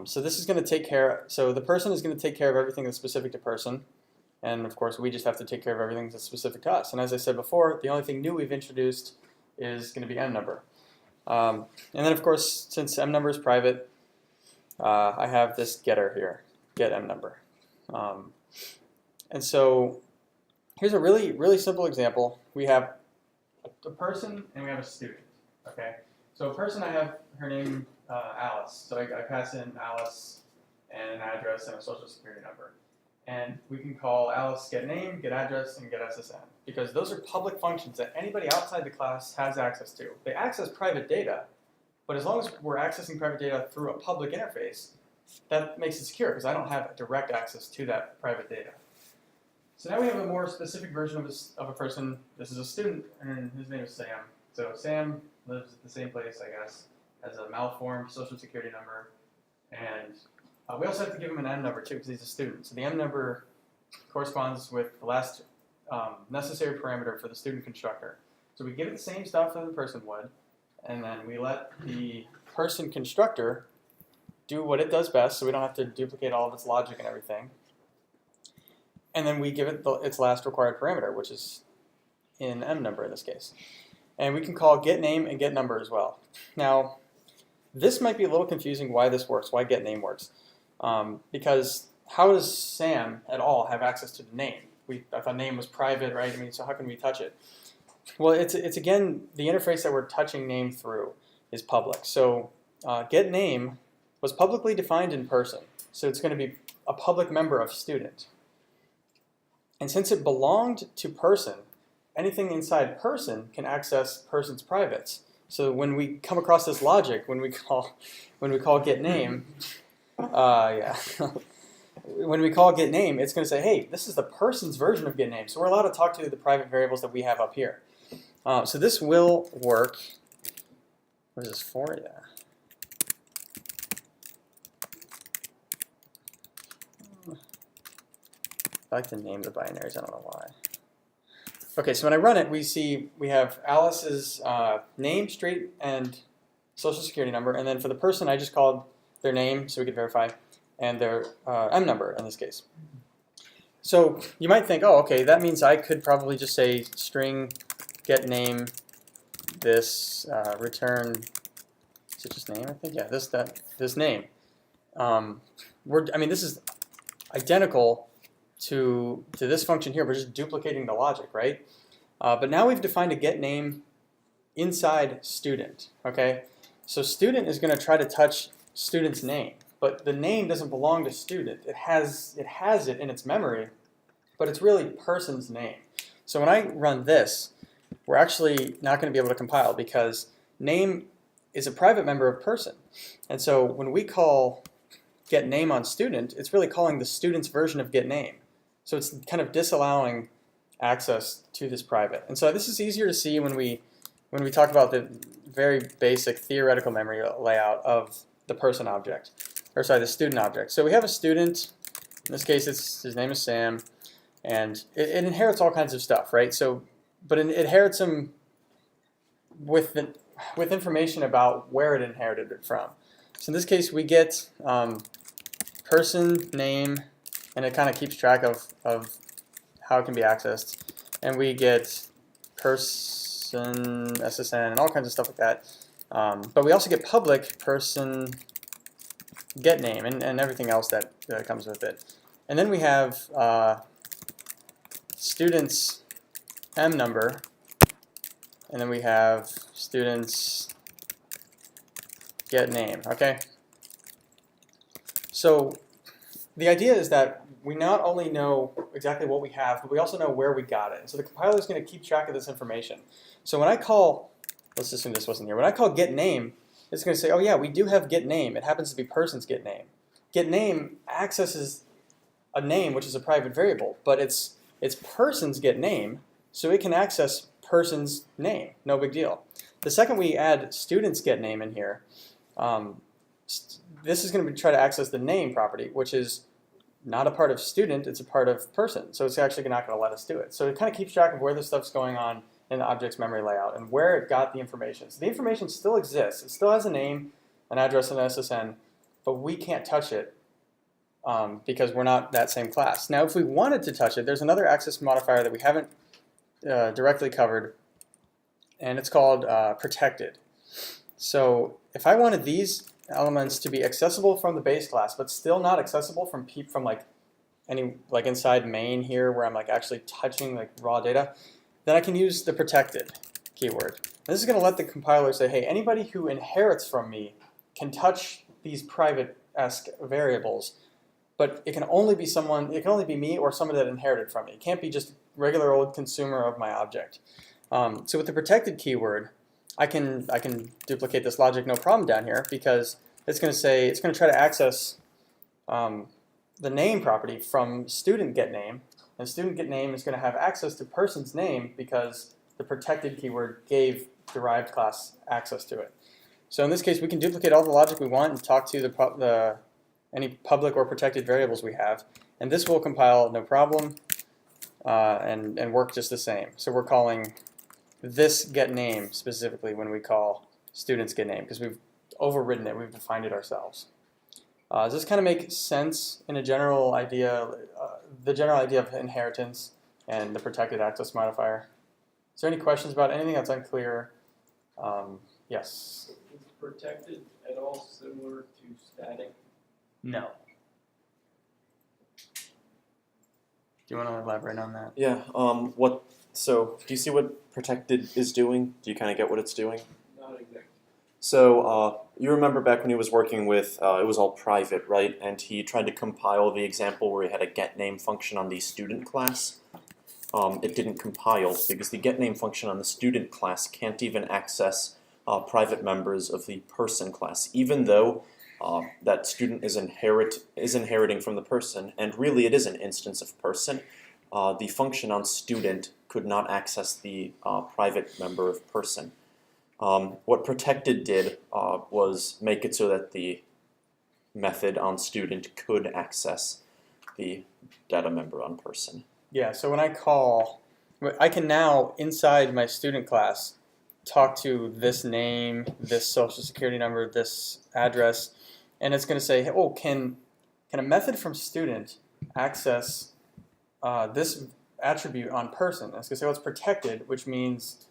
So this is going to take care, so the person is going to take care of everything that's specific to person. And of course, we just have to take care of everything that's specific to us. And as I said before, the only thing new we've introduced is going to be M number. And then of course, since M number is private, I have this getter here, get M number. And so here's a really, really simple example. We have a person and we have a student, okay? So a person, I have her name Alice. So I pass in Alice and an address and a social security number. And we can call Alice get name, get address, and get SSN because those are public functions that anybody outside the class has access to. They access private data, but as long as we're accessing private data through a public interface, that makes it secure because I don't have direct access to that private data. So now we have a more specific version of a person. This is a student, and his name is Sam. So Sam lives at the same place, I guess, has a malformed social security number, and we also have to give him an M number too because he's a student. So the M number corresponds with the last necessary parameter for the student constructor. So we give it the same stuff that the person would, and then we let the person constructor do what it does best so we don't have to duplicate all of its logic and everything. And then we give it its last required parameter, which is in M number in this case. And we can call get name and get number as well. Now, this might be a little confusing why this works, why get name works. Because how does Sam at all have access to the name? I thought name was private, right? I mean, so how can we touch it? Well, it's again, the interface that we're touching name through is public. So get name was publicly defined in person. So it's going to be a public member of student. And since it belonged to person, anything inside person can access person's privates. So when we come across this logic, when we call get name, when we call get name, it's going to say, hey, this is the person's version of get name. So we're allowed to talk to the private variables that we have up here. So this will work. What is this for? Yeah. I like to name the binaries. I don't know why. Okay, so when I run it, we have Alice's name, street, and social security number. And then for the person, I just called their name so we could verify, and their M number in this case. So you might think, oh, okay, that means I could probably just say string get name this return, is it just name? I think, yeah, this name. this is identical to this function here. We're just duplicating the logic, right? But now we've defined a getName inside student, okay? So student is going to try to touch student's name, but the name doesn't belong to student. It has it in its memory, but it's really person's name. So when I run this, we're actually not going to be able to compile because name is a private member of person. And so when we call getName on student, it's really calling the student's version of getName. So it's kind of disallowing access to this private. And so this is easier to see when we talk about the very basic theoretical memory layout of the person object, or sorry, the student object. So we have a student. In this case, his name is Sam, and it inherits all kinds of stuff, right? So, but it inherits them with information about where it inherited it from. So in this case, we get person name, and it kind of keeps track of how it can be accessed, and we get person SSN and all kinds of stuff like that. But we also get public person getName and everything else that comes with it. And then we have student's M number, and then we have student's getName, okay? So the idea is that we not only know exactly what we have, but we also know where we got it. So the compiler is going to keep track of this information. So when I call, let's assume this wasn't here, when I call getName, it's going to say, oh yeah, we do have getName. It happens to be person's getName. GetName accesses a name, which is a private variable, but it's person's getName, so it can access person's name. No big deal. The second we add student's getName in here, this is going to try to access the name property, which is not a part of student, it's a part of person. So it's actually not going to let us do it. So it kind of keeps track of where this stuff's going on in the object's memory layout and where it got the information. So the information still exists. It still has a name, an address, and an SSN, but we can't touch it because we're not that same class. Now, if we wanted to touch it, there's another access modifier that we haven't directly covered, and it's called protected. So if I wanted these elements to be accessible from the base class, but still not accessible from like inside main here, where I'm like actually touching like raw data, then I can use the protected keyword. And this is going to let the compiler say, hey, anybody who inherits from me can touch these private-esque variables, but it can only be me or someone that inherited from me. It can't be just regular old consumer of my object. So with the protected keyword, I can duplicate this logic no problem down here, because it's going to try to access the name property from student getName, and student getName is going to have access to person's name because the protected keyword gave derived class access to it. So in this case, we can duplicate all the logic we want and talk to any public or protected variables we have, and this will compile no problem and work just the same. So we're calling this getName specifically when we call student's getName, because we've overridden it, we've defined it ourselves. Does this kind of make sense in a general idea, the general idea of inheritance and the protected access modifier? Is there any questions about anything that's unclear? Yes? Is protected at all similar to static? No. Do you want to elaborate on that? Yeah. So do you see what protected is doing? Do you kind of get what it's doing? Not exactly. So you remember back when he was working with, it was all private, right? And he tried to compile the example where he had a getName function on the student class. It didn't compile because the getName function on the student class can't even access private members of the person class, even though that student is inheriting from the person, and really it is an instance of person. The function on student could not access the private member of person. What protected did was make it so that the method on student could access the data member on person. Yeah, so when I can now, inside my student class, talk to this name, this social security number, this address, and it's going to say, oh, can a method from student access this attribute on person? And it's going to say, well, it's protected, which means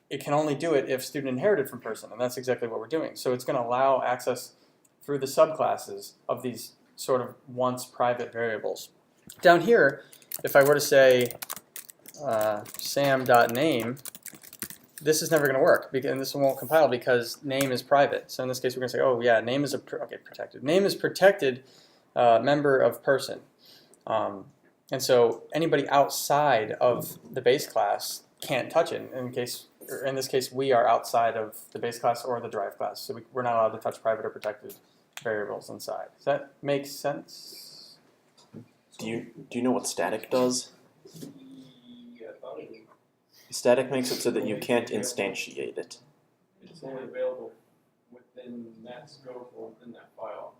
it can only do it if student inherited from person, and that's exactly what we're doing. So it's going to allow access through the subclasses of these sort of once private variables. Down here, if I were to say sam.name, this is never going to work, and this one won't compile because name is private. So in this case, we're going to say, oh yeah, name is protected. Name is protected member of person. And so anybody outside of the base class can't touch it. In this case, we are outside of the base class or the derived class, so we're not allowed to touch private or protected variables inside. Does that make sense? Do you know what static does? Yeah, I thought it was. Static makes it so that you can't instantiate it. It's only available within that scope or within that file.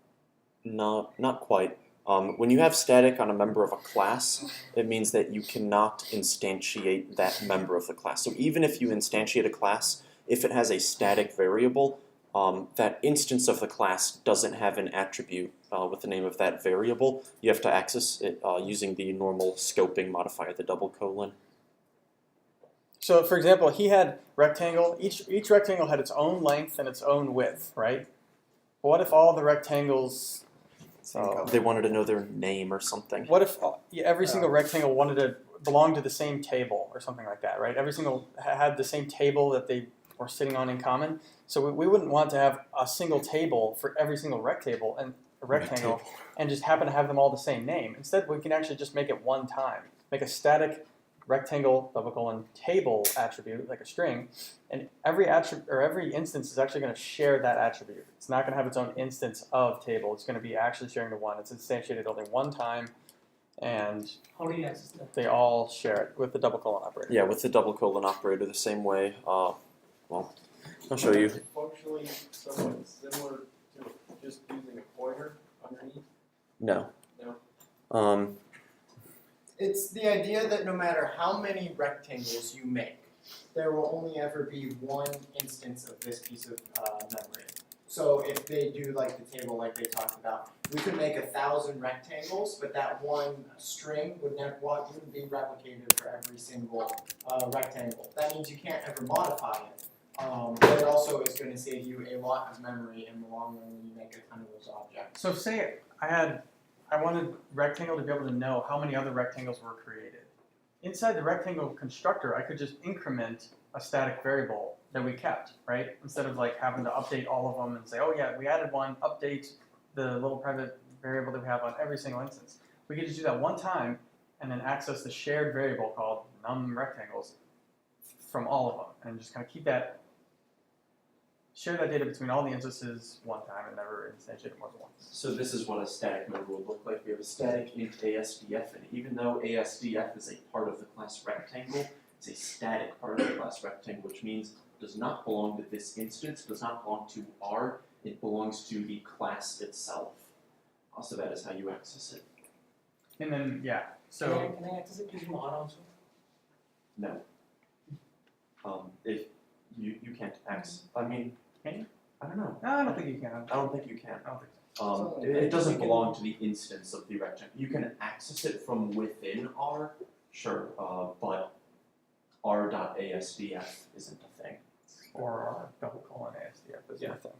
No, not quite. When you have static on a member of a class, it means that you cannot instantiate that member of the class. So even if you instantiate a class, if it has a static variable, that instance of the class doesn't have an attribute with the name of that variable. You have to access it using the normal scoping modifier, the double colon. So for example, he had rectangle. Each rectangle had its own length and its own width, right? But what if all the rectangles They wanted to know their name or something. what if every single rectangle wanted to belong to the same table or something like that, right? Every single had the same table that they were sitting on in common. So we wouldn't want to have a single table for every single rectangle and just happen to have them all the same name. Instead, we can actually just make it one time. Make a static rectangle table attribute, like a string, and every instance is actually going to share that attribute. It's not going to have its own instance of table. It's going to be actually sharing the one. It's instantiated only one time, and How do you access that? they all share it with the double colon operator. Yeah, with the double colon operator, the same way. Well, I'll show you. Is it functionally somewhat similar to just using a pointer underneath? No. No. It's the idea that no matter how many rectangles you make, there will only ever be one instance of this piece of memory. So if they do like the table like they talked about, we could make 1,000 rectangles, but that one string wouldn't be replicated for every single rectangle. That means you can't ever modify it. But it also is going to save you a lot of memory in the long run when you make a ton of those objects. So say I wanted rectangle to be able to know how many other rectangles were created. Inside the rectangle constructor, I could just increment a static variable that we kept, right? Instead of like having to update all of them and say, oh yeah, we added one, update the little private variable that we have on every single instance. We could just do that one time and then access the shared variable called num rectangles from all of them, and just kind of share that data between all the instances one time and never instantiate it more than once. So this is what a static member would look like. We have a static int ASDF, and even though ASDF is a part of the class rectangle, it's a static part of the class rectangle, which means it does not belong to this instance, does not belong to R, it belongs to the class itself. Also, that is how you access it. And then, yeah, so Can I access it using R also? No. If you can't access, I mean, can you? I don't know. No, I don't think you can. I don't think you can. I don't think so. It doesn't belong to the instance of the rectangle. You can access it from within R, sure, but r.asdf isn't a thing. Or R double colon ASDF is the thing.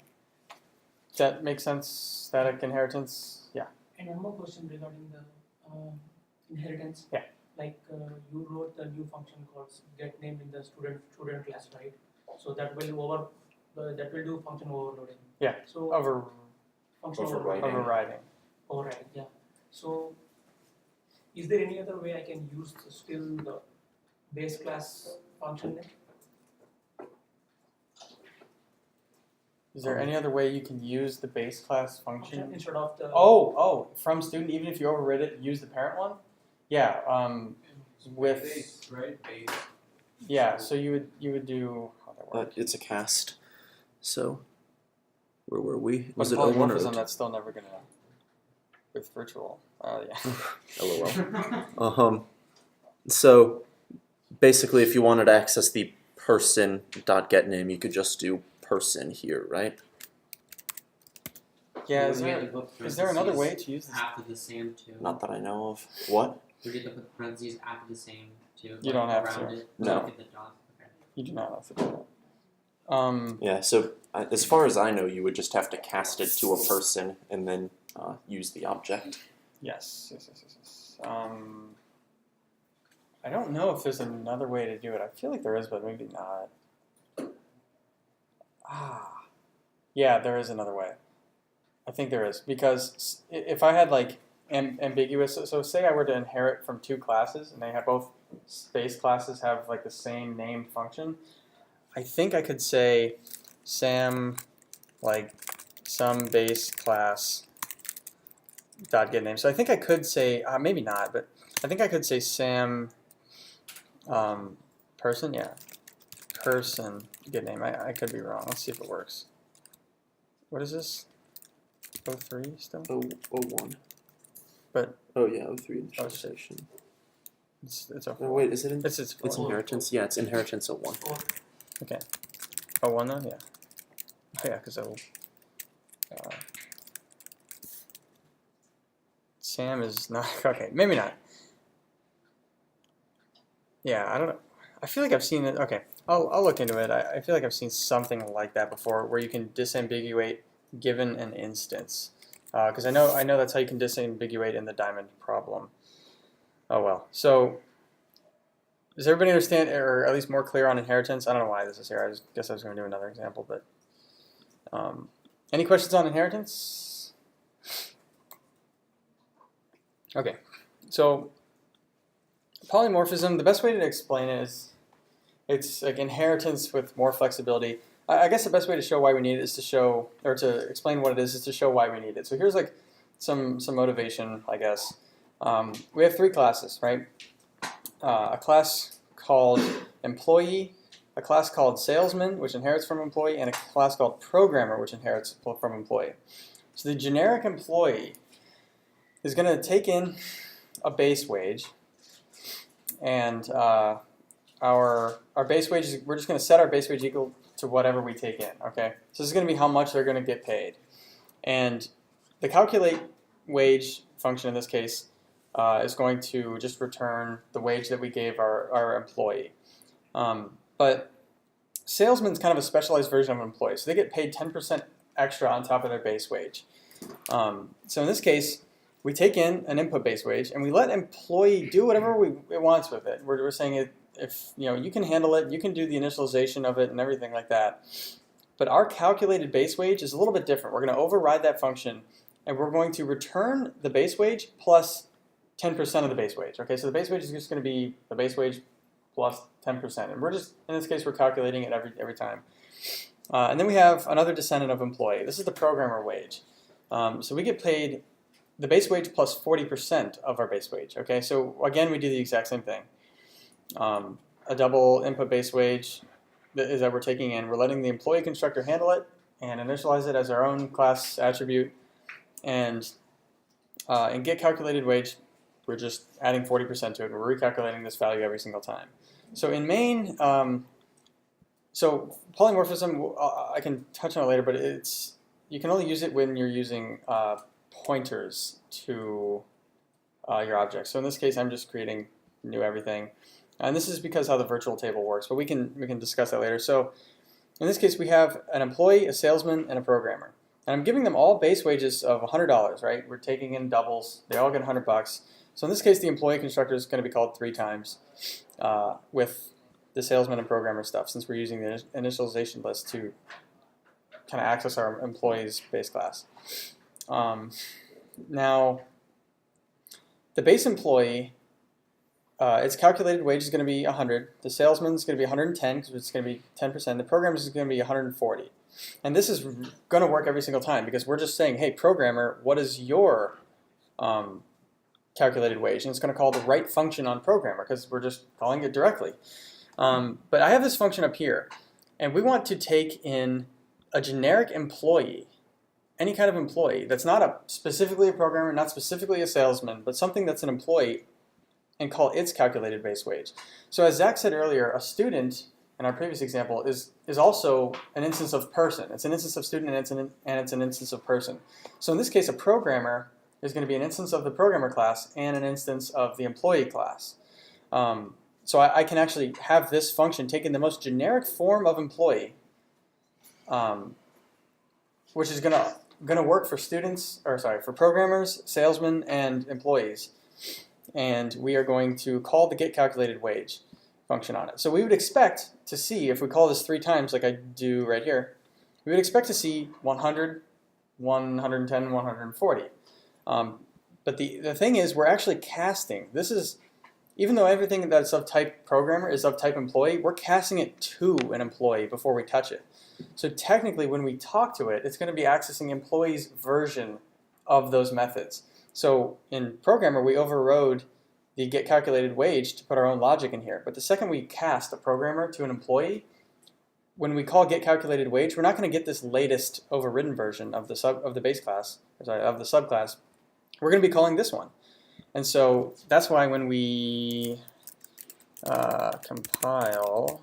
Does that make sense? Static inheritance? Yeah. And one more question regarding the inheritance. Yeah. Like you wrote the new function called GetName in the student class, right? So that will do function overloading. Yeah. So function Overriding. Overriding. Overriding, yeah. So is there any other way I can use still the base class function name? Is there any other way you can use the base class function? Instead of the From student, even if you overrid it, use the parent one? Yeah, with Base, right? Base. yeah, so you would do how that works. It's a cast. So, where were we? But Was it 01 or polymorphism, 02? that's still never gonna with virtual. Yeah. LOL. So, basically, if you wanted to access the person.getName, you could just do person here, right? Yeah, We have to put is there another way parentheses to use this? after the same too? Not that I know of. What? We get to put parentheses after the same too. You don't have around to. It, No. Look at the dot. Okay. You do not have to do that. Yeah, so as far as I know, you would just have to cast it to a person and then use the object. Yes. I don't know if there's another way to do it. I feel like there is, but maybe not. Yeah, there is another way. I think there is, because if I had like ambiguous, so say I were to inherit from two classes and they have both base classes have like the same name function, I think I could say Sam like some base class dot get name. So I think I could say maybe not, but I think I could say Sam person, yeah, person get name. I could be wrong. Let's see if it works. What is this? 03 still? 01. But oh yeah, 03 initialization. It's Oh wait, is it? it's It's inheritance. Yeah, it's inheritance 01. okay. 01 though, yeah. Oh yeah, because Sam is not okay. Maybe not. Yeah, I don't know. I feel like I've seen it. Okay, I'll look into it. I feel like I've seen something like that before, where you can disambiguate given an instance. Because I know that's how you can disambiguate in the diamond problem. Oh well. So does everybody understand, or at least more clear on inheritance? I don't know why this is here. I just guess I was going to do another example, but any questions on inheritance? Okay, so polymorphism, the best way to explain it is it's like inheritance with more flexibility. I guess the best way to show why we need it is to show, or to explain what it is to show why we need it. So here's like some motivation, I guess. We have three classes, right? A class called employee, a class called salesman, which inherits from employee, and a class called programmer, which inherits from employee. So the generic employee is going to take in a base wage, and our base wage is, we're just going to set our base wage equal to whatever we take in, okay? So this is going to be how much they're going to get paid. And the calculate wage function in this case is going to just return the wage that we gave our employee. But salesman's kind of a specialized version of an employee, so they get paid 10% extra on top of their base wage. So in this case, we take in an input base wage and we let employee do whatever it wants with it. We're saying if you can handle it, you can do the initialization of it and everything like that. But our calculated base wage is a little bit different. We're going to override that function and we're going to return the base wage plus 10% of the base wage. Okay, so the base wage is just going to be the base wage plus 10%. And we're just, in this case, we're calculating it every time. And then we have another descendant of employee. This is the programmer wage. So we get paid the base wage plus 40% of our base wage. Okay, so again, we do the exact same thing. A double input base wage is that we're taking in. We're letting the employee constructor handle it and initialize it as our own class attribute. And in get calculated wage, we're just adding 40% to it. We're recalculating this value every single time. So in main, so polymorphism, I can touch on it later, but you can only use it when you're using pointers to your object. So in this case, I'm just creating new everything. And this is because how the virtual table works, but we can discuss that later. So in this case, we have an employee, a salesman, and a programmer. And I'm giving them all base wages of $100, right? We're taking in doubles. They all get $100. So in this case, the employee constructor is going to be called 3 times with the salesman and programmer stuff, since we're using the initialization list to kind of access our employee's base class. Now, the base employee, its calculated wage is going to be 100. The salesman's going to be 110 because it's going to be 10%. The programmer is going to be 140. And this is going to work every single time because we're just saying, hey, programmer, what is your calculated wage? And it's going to call the right function on programmer because we're just calling it directly. But I have this function up here, and we want to take in a generic employee, any kind of employee that's not specifically a programmer, not specifically a salesman, but something that's an employee, and call its calculated base wage. So as Zach said earlier, a student in our previous example is also an instance of person. It's an instance of student and it's an instance of person. So in this case, a programmer is going to be an instance of the programmer class and an instance of the employee class. So I can actually have this function take in the most generic form of employee which is gonna work for students, or sorry, for programmers, salesmen, and employees. And we are going to call the getCalculatedWage function on it. So we would expect to see, if we call this 3 times like I do right here, we would expect to see 100, 110, 140. But the thing is, we're actually casting. This is, even though everything that's of type programmer is of type employee, we're casting it to an employee before we touch it. So technically, when we talk to it, it's going to be accessing employee's version of those methods. So in programmer, we overrode the getCalculatedWage to put our own logic in here. But the second we cast a programmer to an employee, when we call getCalculatedWage, we're not going to get this latest overridden version of the base class, of the subclass. We're going to be calling this one. And so that's why when we compile,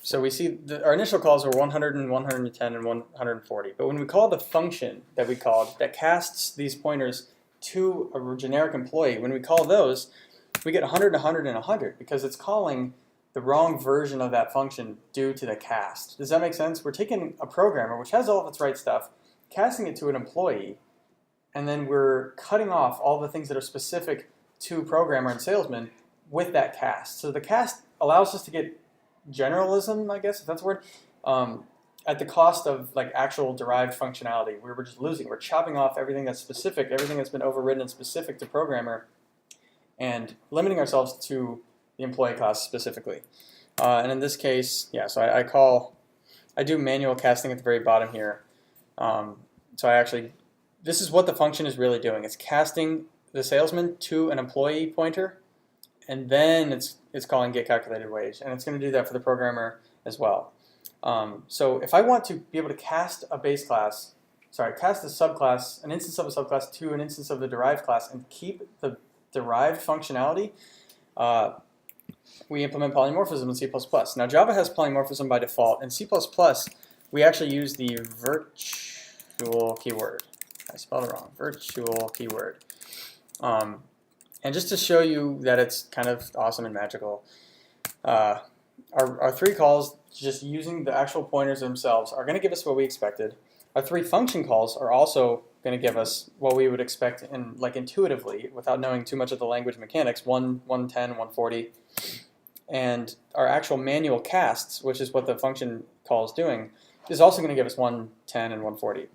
so we see our initial calls were 100 and 110 and 140. But when we call the function that we called that casts these pointers to a generic employee, when we call those, we get 100, 100, and 100 because it's calling the wrong version of that function due to the cast. Does that make sense? We're taking a programmer, which has all of its right stuff, casting it to an employee, and then we're cutting off all the things that are specific to programmer and salesman with that cast. So the cast allows us to get generalism, I guess, if that's a word, at the cost of like actual derived functionality. We're just losing. We're chopping off everything that's specific, everything that's been overridden and specific to programmer, and limiting ourselves to the employee class specifically. And in this case, yeah, so I do manual casting at the very bottom here. So this is what the function is really doing. It's casting the salesman to an employee pointer, and then it's calling getCalculatedWage, and it's going to do that for the programmer as well. So if I want to be able to cast a base class, cast a subclass, an instance of a subclass to an instance of the derived class, and keep the derived functionality, we implement polymorphism in C++. Now Java has polymorphism by default. In C++, we actually use the virtual keyword. I spelled it wrong. Virtual keyword. And just to show you that it's kind of awesome and magical, our 3 calls, just using the actual pointers themselves, are going to give us what we expected. Our 3 function calls are also going to give us what we would expect intuitively, without knowing too much of the language mechanics, 110, 140. And our actual manual casts, which is what the function call is doing, is also going to give us 110 and 140.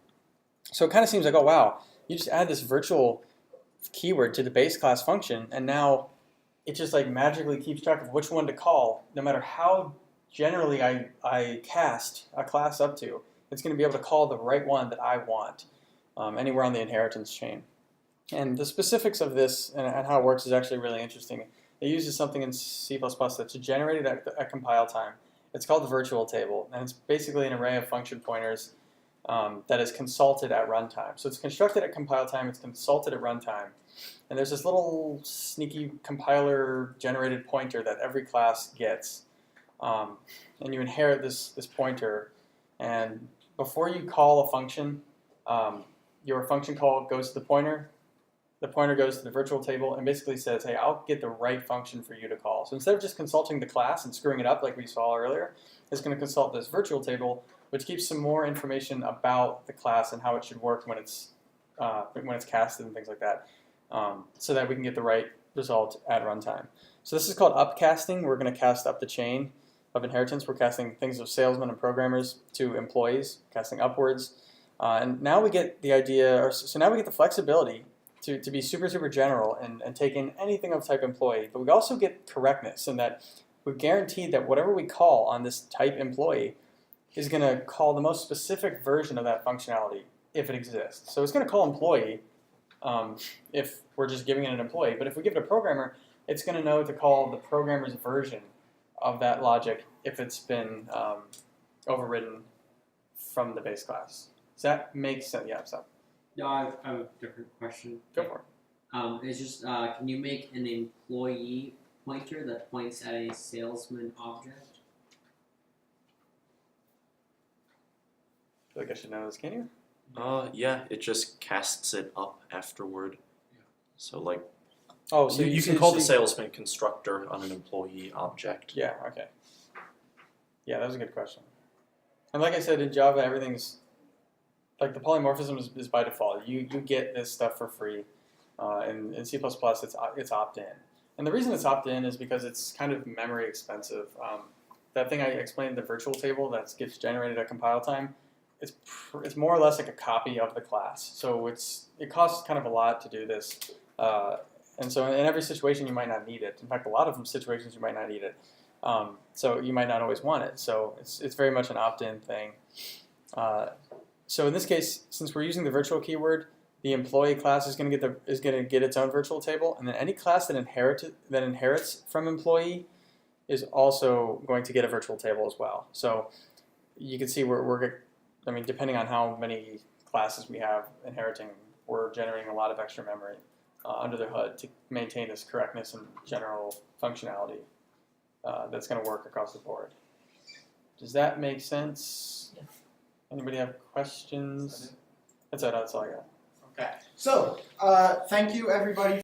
So it kind of seems like, oh wow, you just add this virtual keyword to the base class function, and now it just like magically keeps track of which one to call, no matter how generally I cast a class up to. It's going to be able to call the right one that I want anywhere on the inheritance chain. And the specifics of this and how it works is actually really interesting. It uses something in C++ that's generated at compile time. It's called the virtual table, and it's basically an array of function pointers that is consulted at runtime. So it's constructed at compile time, it's consulted at runtime. And there's this little sneaky compiler generated pointer that every class gets. And you inherit this pointer, and before you call a function, your function call goes to the pointer goes to the virtual table and basically says, hey, I'll get the right function for you to call. So instead of just consulting the class and screwing it up like we saw earlier, it's going to consult this virtual table, which keeps some more information about the class and how it should work when it's casted and things like that, so that we can get the right result at runtime. So this is called upcasting. We're going to cast up the chain of inheritance. We're casting things of salesmen and programmers to employees, casting upwards. And now we get the idea, so now we get the flexibility to be super, super general and take in anything of type employee. But we also get correctness in that we're guaranteed that whatever we call on this type employee is going to call the most specific version of that functionality if it exists. So it's going to call employee if we're just giving it an employee. But if we give it a programmer, it's going to know to call the programmer's version of that logic if it's been overridden from the base class. Does that make sense? Yeah, so. No, I have a different question. Go for it. It's just, can you make an employee pointer that points at a salesman object? I feel like I should know this, can you? Yeah, it just casts it up afterward. Yeah. So like, Oh, so you see- can call the see- salesman constructor on an employee object. Yeah. Okay. Yeah, that was a good question. And like I said, in Java, everything's like the polymorphism is by default. You get this stuff for free. In C++, it's opt-in. And the reason it's opt-in is because it's kind of memory expensive. That thing I explained, the virtual table that gets generated at compile time, it's more or less like a copy of the class. So it costs kind of a lot to do this. And so in every situation, you might not need it. In fact, a lot of situations, you might not need it. So you might not always want it. So it's very much an opt-in thing. So in this case, since we're using the virtual keyword, the employee class is going to get its own virtual table, and then any class that inherits from employee is also going to get a virtual table as well. So you can see I mean, depending on how many classes we have inheriting, we're generating a lot of extra memory under the hood to maintain this correctness and general functionality that's going to work across the board. Does that make sense? Yeah. Anybody have questions? That's it. That's all I got. Okay. So, thank you everybody